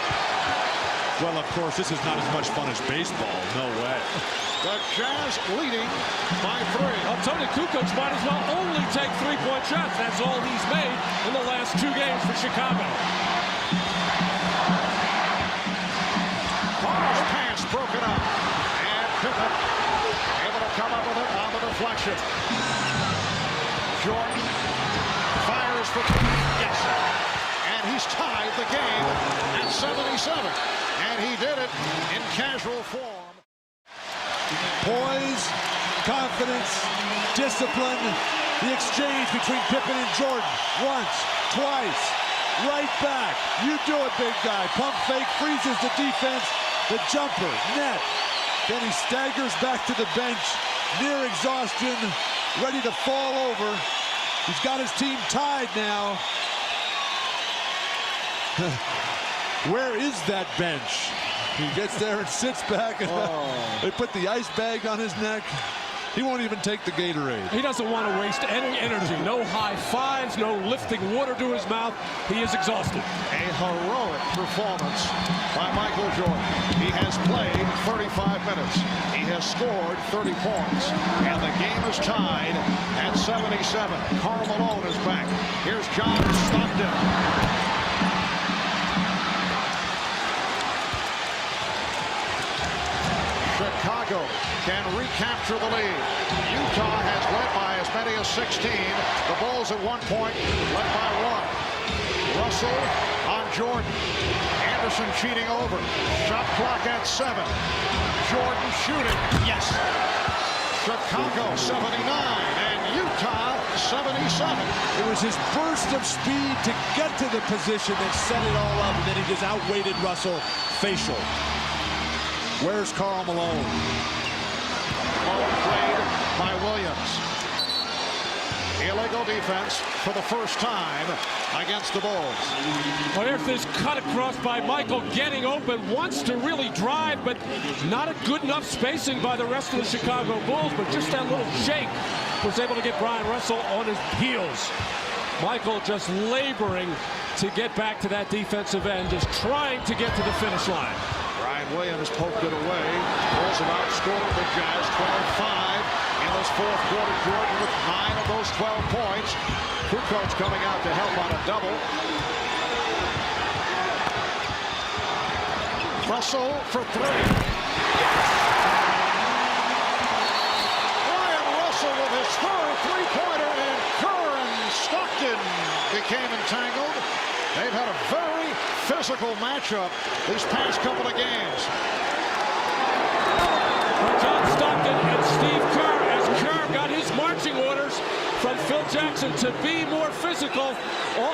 Well, of course, this is not as much fun as baseball. No way. The Jazz leading by 3. Well, Tony Kukoc might as well only take 3-point shots. That's all he's made in the last 2 games for Chicago. Carr's pass broken up. And Pippen able to come up with it on the deflection. Jordan fires for 3. Yes. And he's tied the game at 77. And he did it in casual form. Poise, confidence, discipline, the exchange between Pippen and Jordan. Once, twice, right back. You do it, big guy. Pump fake, freezes the defense. The jumper, net. Then he staggers back to the bench, near exhaustion, ready to fall over. He's got his team tied now. Where is that bench? He gets there and sits back, and they put the ice bag on his neck. He won't even take the Gatorade. He doesn't want to waste any energy. No high fives, no lifting water to his mouth. He is exhausted. A heroic performance by Michael Jordan. He has played 35 minutes. He has scored 30 points. And the game is tied at 77. Karl Malone is back. Here's John Stockton. Chicago can recapture the lead. Utah has led by as many as 16. The Bulls at one point led by 1. Russell on Jordan. Anderson cheating over. Shot clock at 7. Jordan shooting. Yes. Chicago 79 and Utah 77. It was his burst of speed to get to the position that set it all up, and then he just outweighted Russell facial. Where's Karl Malone? Malone played by Williams. Illegal defense for the first time against the Bulls. Well, here's this cut across by Michael, getting open, wants to really drive, but not a good enough spacing by the rest of the Chicago Bulls, but just that little shake was able to get Brian Russell on his heels. Michael just laboring to get back to that defensive end, just trying to get to the finish line. Brian Williams poked it away. Bulls have outscored the Jazz 12-5 in this 4th quarter. Jordan with 9 of those 12 points. Kukoc coming out to help on a double. Russell for 3. Brian Russell with his 3rd three-pointer, and Kerr and Stockton became entangled. They've had a very physical matchup these past couple of games. John Stockton and Steve Kerr, as Kerr got his marching orders from Phil Jackson to be more physical.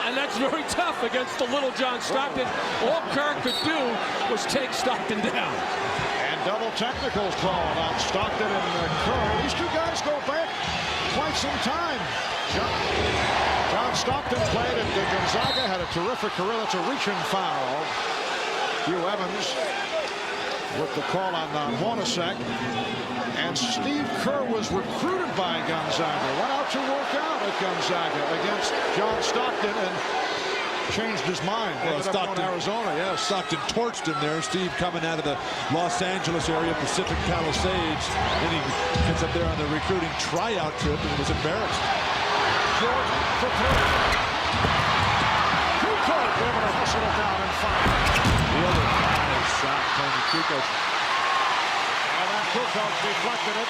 And that's very tough against the little John Stockton. All Kerr could do was take Stockton down. And double technicals called on Stockton and Kerr. These two guys go back quite some time. John Stockton played at Gonzaga, had a terrific career. That's a reaching foul. Hugh Evans with the call on Hornacek. And Steve Kerr was recruited by Gonzaga. Went out to work out at Gonzaga against John Stockton and changed his mind. Well, Stockton, Arizona, yes. Stockton torched him there. Steve coming out of the Los Angeles area, Pacific Palisades. Then he gets up there on the recruiting tryout trip and was embarrassed. Jordan for three. Kukoc able to hustle it down and fire. The other nice shot, Tony Kukoc. And then Kukoc deflected it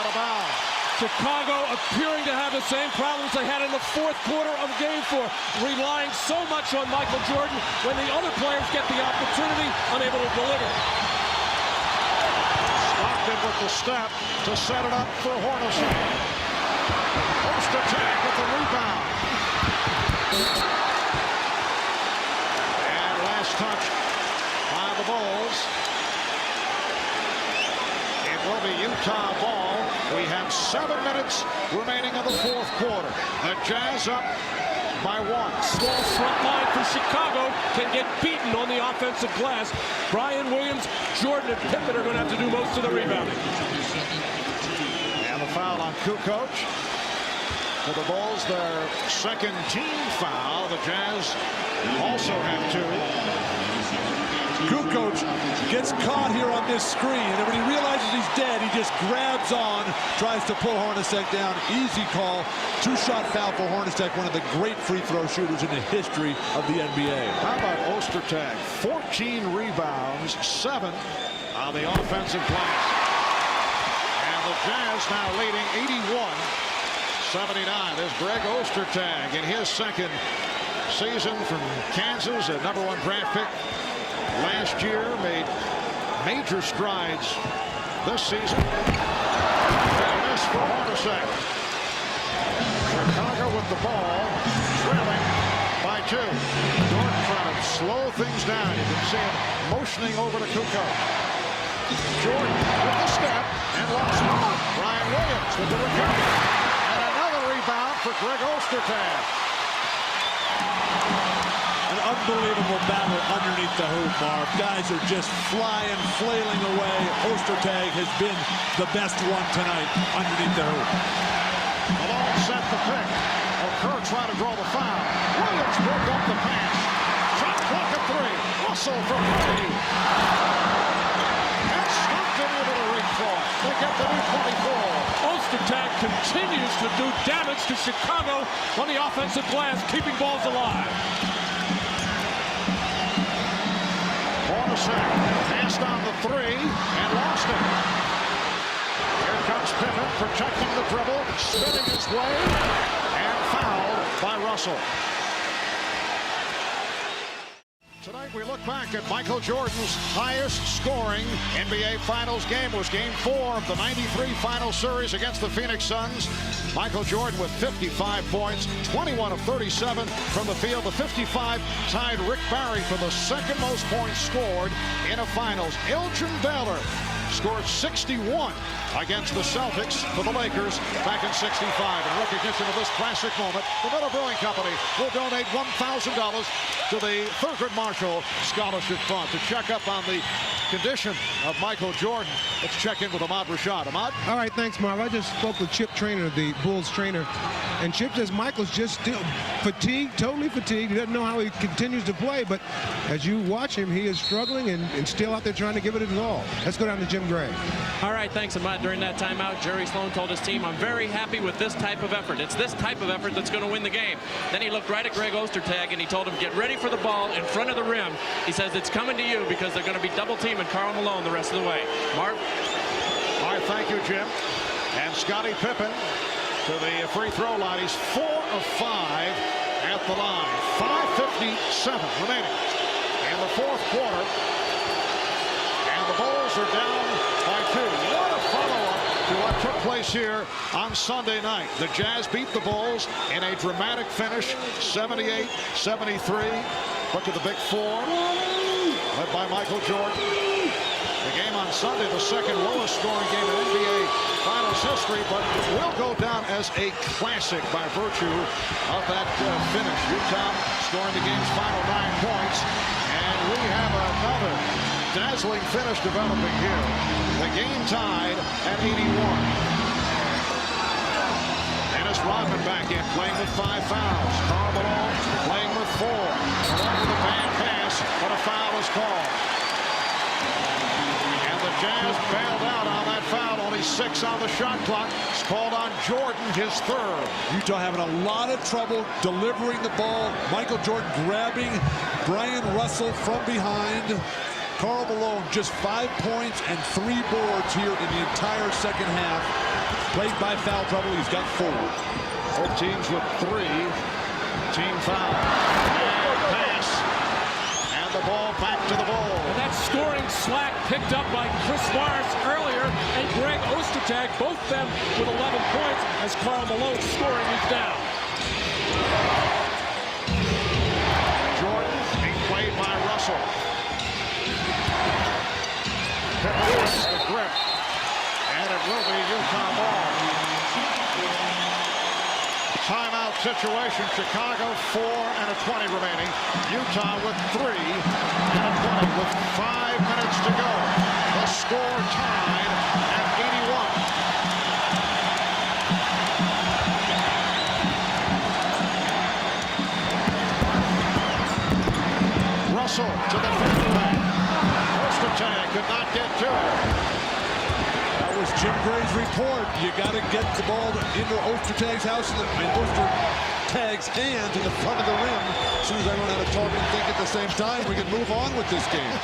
out of bounds. Chicago appearing to have the same problems they had in the fourth quarter of Game 4, relying so much on Michael Jordan when the other players get the opportunity, unable to deliver. Stockton with the step to set it up for Hornacek. Ostertag with the rebound. And last touch by the Bulls. It will be Utah ball. We have 7 minutes remaining in the fourth quarter. The Jazz up by 1. Small front line for Chicago can get beaten on the offensive glass. Brian Williams, Jordan, and Pippen are going to have to do most of the rebounding. And the foul on Kukoc. For the Bulls, their second team foul. The Jazz also have 2. Kukoc gets caught here on this screen, and when he realizes he's dead, he just grabs on, tries to pull Hornacek down. Easy call. 2-shot foul for Hornacek, one of the great free throw shooters in the history of the NBA. How about Ostertag? 14 rebounds, 7 on the offensive glass. And the Jazz now leading 81-79. There's Greg Ostertag in his second season from Kansas, a #1 draft pick. Last year made major strides this season. And a miss for Hornacek. Chicago with the ball, trailing by 2. Jordan trying to slow things down. You can see him motioning over to Kukoc. Jordan with the step and lost it. Brian Williams with the recovery. And another rebound for Greg Ostertag. An unbelievable battle underneath the hoop, Marv. Guys are just flying, flailing away. Ostertag has been the best one tonight underneath the hoop. Malone set the pick. Kerr trying to draw the foul. Williams broke up the pass. Shot clock at 3. Russell from 3. And Stockton able to reach for it. They get the new 24. Ostertag continues to do damage to Chicago on the offensive glass, keeping balls alive. Hornacek passed on the 3 and lost it. Here comes Pippen protecting the dribble, spinning his way, and fouled by Russell. Tonight we look back at Michael Jordan's highest scoring NBA Finals game. Was Game 4 of the '93 Final Series against the Phoenix Suns. Michael Jordan with 55 points, 21 of 37 from the field. The 55 tied Rick Barry for the second most points scored in a Finals. Elgin Baylor scored 61 against the Celtics for the Lakers back in '65. In recognition of this classic moment, the Miller Brewing Company will donate $1,000 to the Thurgood Marshall Scholarship Fund. To check up on the condition of Michael Jordan, let's check in with Ahmad Rashad. Ahmad? All right, thanks, Marv. I just spoke with Chip Traynor, the Bulls trainer, and Chip says Michael's just still fatigued, totally fatigued. He doesn't know how he continues to play, but as you watch him, he is struggling and still out there trying to give it his all. Let's go down to Jim Gray. All right, thanks, Ahmad. During that timeout, Jerry Sloan told his team, I'm very happy with this type of effort. It's this type of effort that's going to win the game. Then he looked right at Greg Ostertag, and he told him, get ready for the ball in front of the rim. He says, it's coming to you because they're going to be double-teaming Karl Malone the rest of the way. Marv? All right, thank you, Jim. And Scottie Pippen to the free throw line. He's 4 of 5 at the line. 5:57 remaining in the fourth quarter. And the Bulls are down by 2. What a follow-up to what took place here on Sunday night. The Jazz beat the Bulls in a dramatic finish, 78-73. Look at the big 4, led by Michael Jordan. The game on Sunday, the second lowest scoring game in NBA Finals history, but it will go down as a classic by virtue of that finish. Utah scoring the game's final 9 points, and we have another dazzling finish developing here. The game tied at 81. Dennis Rodman back in, playing with 5 fouls. Karl Malone playing with 4. Malone with a bad pass, but a foul is called. And the Jazz bailed out on that foul. Only 6 on the shot clock. It's called on Jordan, his 3rd. Utah having a lot of trouble delivering the ball. Michael Jordan grabbing Brian Russell from behind. Karl Malone just 5 points and 3 boards here in the entire second half. Played by foul trouble. He's got 4. Both teams with 3 team fouls. And pass. And the ball back to the Bulls. And that scoring slack picked up by Chris Morris earlier and Greg Ostertag, both them with 11 points as Karl Malone's scoring is down. Jordan being played by Russell. The grip. And it will be Utah ball. Timeout situation. Chicago 4 and a 20 remaining. Utah with 3 and a 20 with 5 minutes to go. The score tied at 81. Russell to the fifth line. Ostertag could not get to it. That was Jim Gray's report. You got to get the ball into Ostertag's house and Ostertag's hands in the front of the rim. As soon as I run out of talk and think at the same time, we can move on with this game.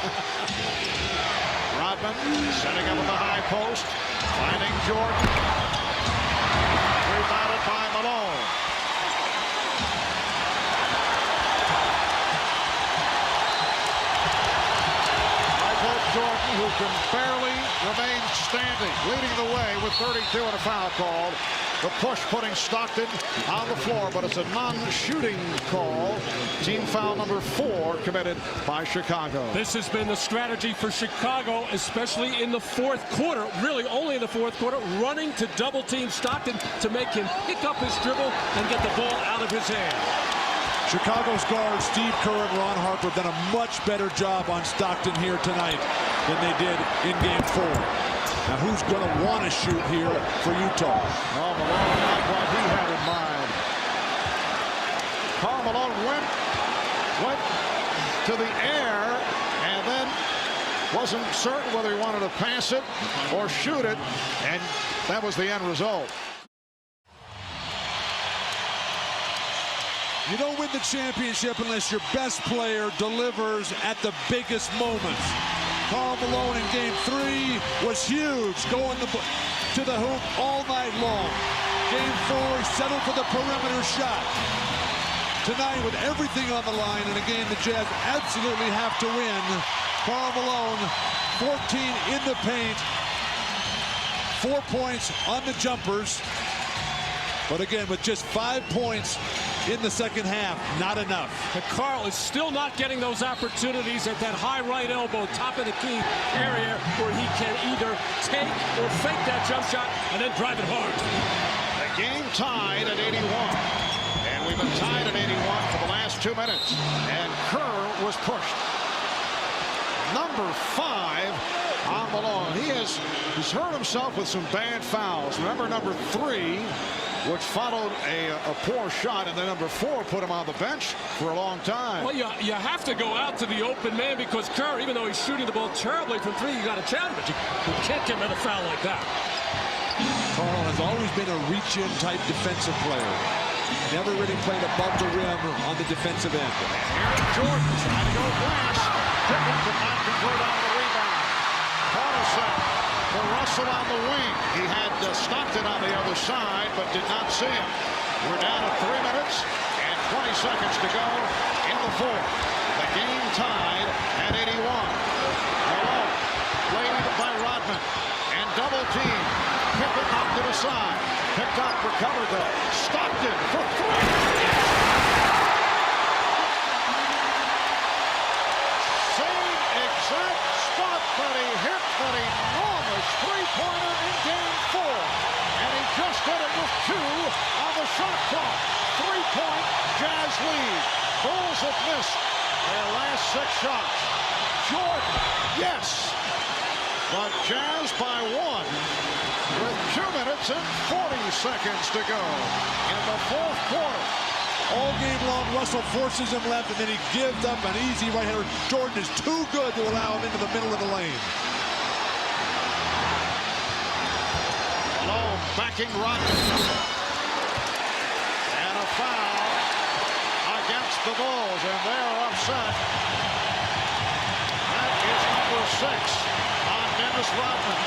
Rodman setting up at the high post, finding Jordan. Rebounded by Malone. Jordan, who can barely remain standing, leading the way with 32 and a foul called. The push putting Stockton on the floor, but it's a non-shooting call. Team foul number 4 committed by Chicago. This has been the strategy for Chicago, especially in the 4th quarter, really only in the 4th quarter, running to double team Stockton to make him pick up his dribble and get the ball out of his hand. Chicago's guards Steve Kerr and Ron Harper have done a much better job on Stockton here tonight than they did in Game 4. Now, who's going to want to shoot here for Utah? Oh, Malone, not what he had in mind. Karl Malone went to the air and then wasn't certain whether he wanted to pass it or shoot it, and that was the end result. You don't win the championship unless your best player delivers at the biggest moments. Karl Malone in Game 3 was huge, going to the hoop all night long. Game 4, he settled for the perimeter shot. Tonight, with everything on the line in a game the Jazz absolutely have to win, Karl Malone, 14 in the paint, 4 points on the jumpers. But again, with just 5 points in the second half, not enough. But Karl is still not getting those opportunities at that high right elbow, top of the key area, where he can either take or fake that jump shot and then drive it hard. The game tied at 81. And we've been tied at 81 for the last 2 minutes. And Kerr was pushed. Number 5 on Malone. He's hurt himself with some bad fouls. Remember number 3, which followed a poor shot, and then number 4 put him on the bench for a long time. Well, you have to go out to the open man because Kerr, even though he's shooting the ball terribly from 3, you got to challenge it. You can't get another foul like that. Karl has always been a reach-in type defensive player. Never really played above the rim on the defensive end. Here's Jordan trying to go glass. Pippen could not convert on the rebound. Carter for Russell on the wing. He had Stockton on the other side, but did not see him. We're down to 3 minutes and 20 seconds to go in the 4th. The game tied at 81. Malone played by Rodman and double team. Pippen knocked it aside. Picked up, recovered though. Stockton for 3. Same exact spot, but he hit the an enormous three-pointer in game 4. And he just did it with 2 on the shot clock. 3-point Jazz lead. Bulls have missed their last 6 shots. Jordan, yes. But Jazz by 1 with 2 minutes and 40 seconds to go in the 4th quarter. All game long, Russell forces him left, and then he gives up an easy right-hander. Jordan is too good to allow him into the middle of the lane. Malone backing Rodman. And a foul against the Bulls, and they're upset. That is number 6 on Dennis Rodman.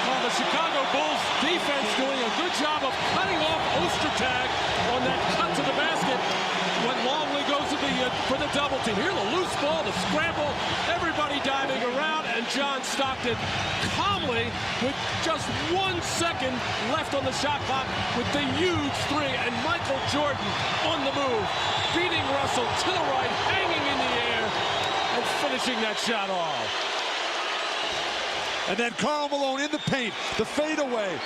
Well, the Chicago Bulls defense doing a good job of cutting off Ostertag on that cut to the basket when Longley goes to for the double team. Here, the loose ball, the scramble, everybody diving around, and John Stockton calmly, with just 1 second left on the shot clock, with the huge 3, and Michael Jordan on the move, beating Russell to the right, hanging in the air, and finishing that shot off. And then Karl Malone in the paint, the fadeaway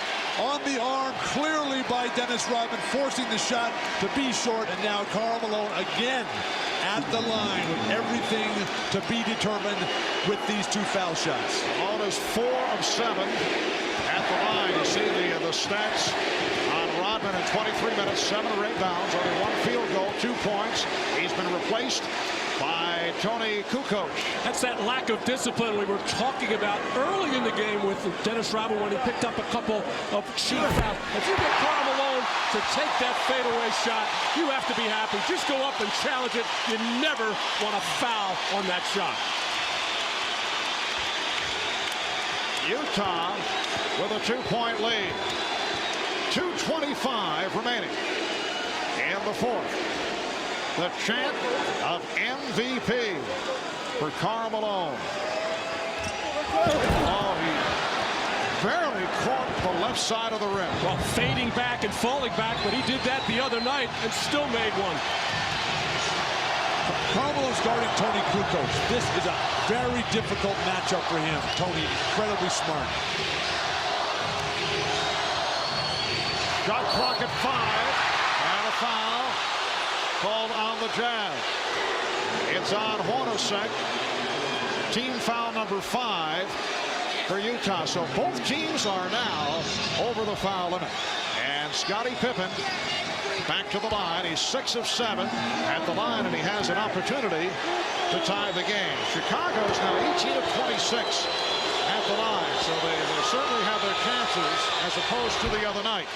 on the arm, clearly by Dennis Rodman, forcing the shot to be short. And now Karl Malone again at the line with everything to be determined with these 2 foul shots. Malone is 4 of 7 at the line. You see the stats on Rodman in 23 minutes, 7 rebounds, only 1 field goal, 2 points. He's been replaced by Tony Kukoc. That's that lack of discipline we were talking about early in the game with Dennis Rodman when he picked up a couple of shoot fouls. If you get Karl Malone to take that fadeaway shot, you have to be happy. Just go up and challenge it. You never want to foul on that shot. Utah with a 2-point lead. 2:25 remaining in the 4th. The chant of MVP for Karl Malone. Oh, he barely caught the left side of the rim. Well, fading back and falling back, but he did that the other night and still made one. Karl Malone's guarding Tony Kukoc. This is a very difficult matchup for him. Tony, incredibly smart. Shot clock at 5, and a foul called on the Jazz. It's on Hornacek. Team foul number 5 for Utah. So both teams are now over the foul limit. And Scottie Pippen back to the line. He's 6 of 7 at the line, and he has an opportunity to tie the game. Chicago's now 18 of 26 at the line. So they certainly have their chances as opposed to the other night.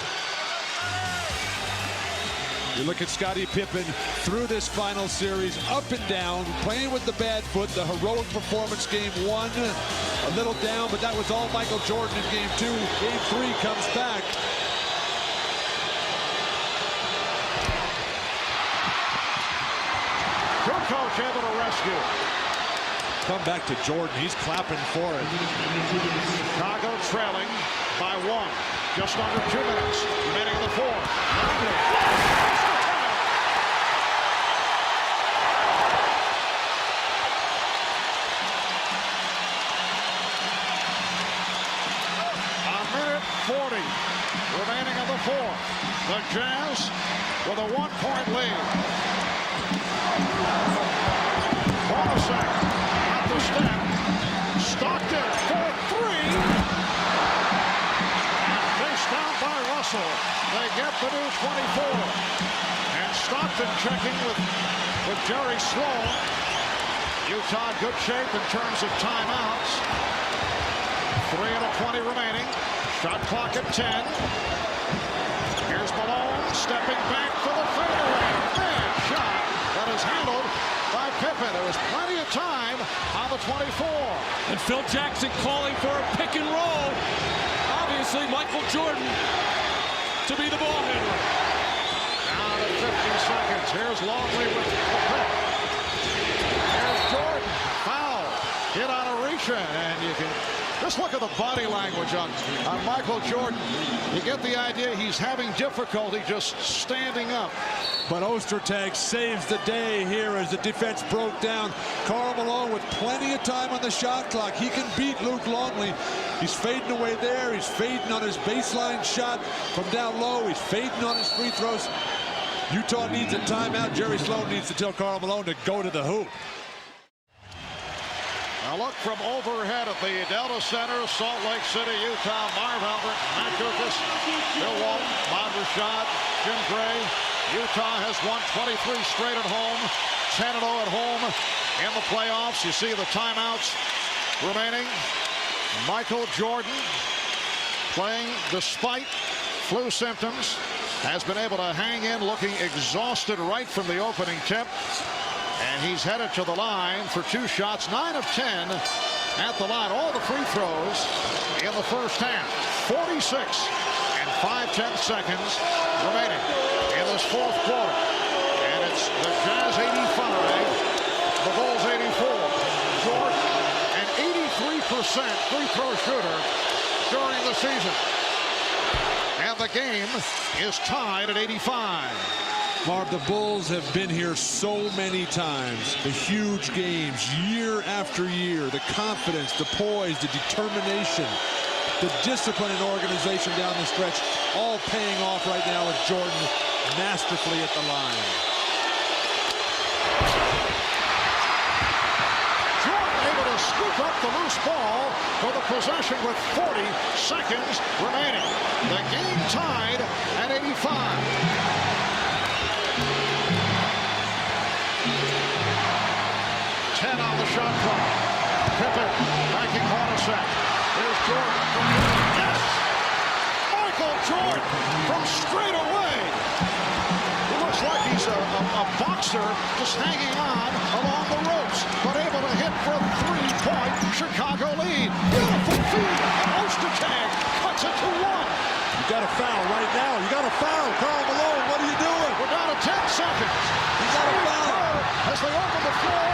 You look at Scottie Pippen through this final series, up and down, playing with the bad foot, the heroic performance game 1, a little down, but that was all Michael Jordan in game 2. Game 3 comes back. Kukoc able to rescue. Come back to Jordan, he's clapping for it. Chicago trailing by 1. Just under 2 minutes remaining in the 4th. Remaining in the 4th. The Jazz with a 1-point lead. Hornacek at the step. Stockton for 3. And faced down by Russell. They get the new 24. And Stockton checking with Jerry Sloan. Utah in good shape in terms of timeouts. 3 and a 20 remaining. Shot clock at 10. Here's Malone stepping back for the fadeaway. Bad shot that is handled by Pippen. There was plenty of time on the 24. And Phil Jackson calling for a pick and roll. Obviously, Michael Jordan to be the ball handler. Down to 50 seconds. Here's Longley with the pick. Here's Jordan. Foul. Hit on a reach-in, and you can Just look at the body language on Michael Jordan. You get the idea he's having difficulty just standing up. But Ostertag saves the day here as the defense broke down. Karl Malone with plenty of time on the shot clock. He can beat Luke Longley. He's fading away there. He's fading on his baseline shot from down low. He's fading on his free throws. Utah needs a timeout. Jerry Sloan needs to tell Karl Malone to go to the hoop. Now look from overhead at the Delta Center, Salt Lake City, Utah. Marv Albert, Matt Dukas, Bill Walton, Bob Rashad, Jim Gray. Utah has won 23 straight at home, 10-0 at home in the playoffs. You see the timeouts remaining. Michael Jordan, playing despite flu symptoms, has been able to hang in, looking exhausted right from the opening tip. And he's headed to the line for 2 shots, 9 of 10 at the line. All the free throws in the first half. 46 and 5/10 seconds remaining in this fourth quarter. And it's the Jazz 85, the Bulls 84. Jordan, an 83% free throw shooter during the season. And the game is tied at 85. Marv, the Bulls have been here so many times. The huge games, year after year. The confidence, the poise, the determination, the discipline and organization down the stretch, all paying off right now with Jordan masterfully at the line. Jordan able to scoop up the loose ball for the possession with 40 seconds remaining. The game tied at 85. 10 on the shot clock. Pippen backing Hornacek. Here's Jordan. Yes! Michael Jordan from straight away. It looks like he's a boxer just hanging on along the ropes, but able to hit for a 3-point Chicago lead. Beautiful feed. Ostertag cuts it to 1. You got a foul right now. You got a foul. Karl Malone, what are you doing? We're down to 10 seconds. You got a foul. As they open the floor.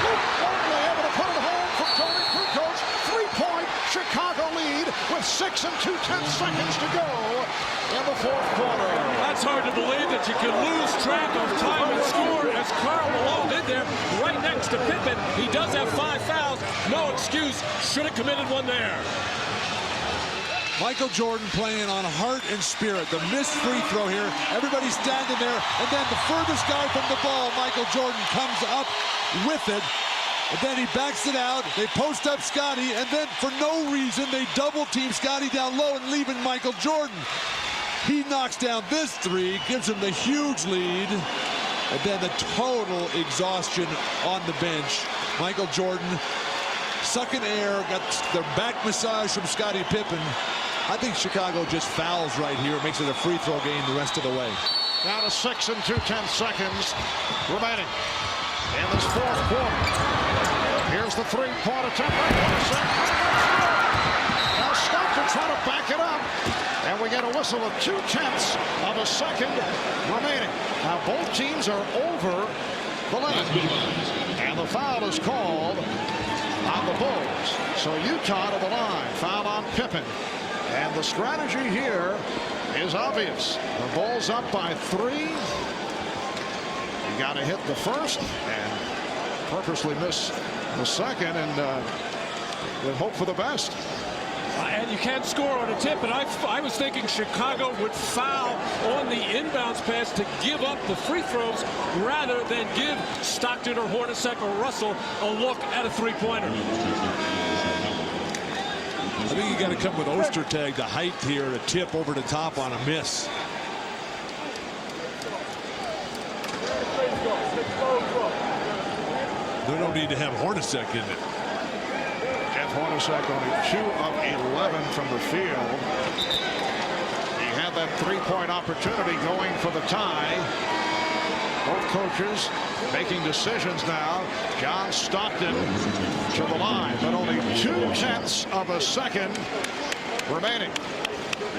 Longley able to put it home from Tony Kukoc. 3-point Chicago lead with 6 2/10 seconds to go in the fourth quarter. That's hard to believe that you can lose track of time and score as Karl Malone did there right next to Pippen. He does have 5 fouls. No excuse. Should have committed one there. Michael Jordan playing on heart and spirit. The missed free throw here. Everybody's standing there. And then the furthest guy from the ball, Michael Jordan, comes up with it. And then he backs it out. They post up Scotty. And then for no reason, they double team Scotty down low and leaving Michael Jordan. He knocks down this 3, gives him the huge lead. And then the total exhaustion on the bench. Michael Jordan sucking air, got the back massage from Scottie Pippen. I think Chicago just fouls right here. Makes it a free throw game the rest of the way. Down to 6 2/10 seconds remaining in this fourth quarter. Here's the 3-point attempt. Now Stockton trying to back it up. And we get a whistle of 0.2 of a second remaining. Now both teams are over the limit. And the foul is called on the Bulls. So Utah to the line. Foul on Pippen. And the strategy here is obvious. The Bulls up by 3. You got to hit the first and purposely miss the second and hope for the best. And you can't score on a tip, and I was thinking Chicago would foul on the inbounds pass to give up the free throws rather than give Stockton or Hornacek or Russell a look at a 3-pointer. I think you got to come with Ostertag, the height here, to tip over the top on a miss. They don't need to have Hornacek in it. Hornacek only 2 of 11 from the field. He had that 3-point opportunity going for the tie. Both coaches making decisions now. John Stockton to the line, but only 0.2 of a second remaining.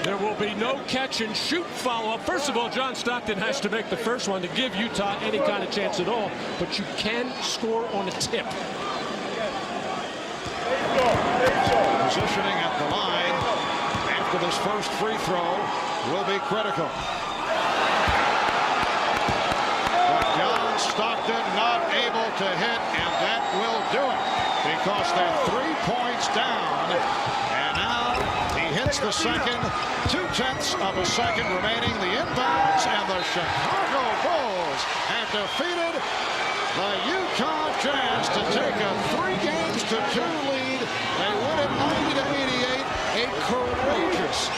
There will be no catch and shoot follow-up. First of all, John Stockton has to make the first one to give Utah any kind of chance at all, but you can score on a tip. There you go. positioning at the line after this first free throw will be critical. But John Stockton not able to hit, and that will do it because they're 3 points down. And now he hits the second, 0.2 of a second remaining. The inbounds, and the Chicago Bulls have defeated the Utah Jazz to take a 3-2 lead. They win it 90-88. A courageous,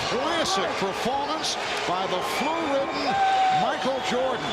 classic performance by the flu-ridden Michael Jordan.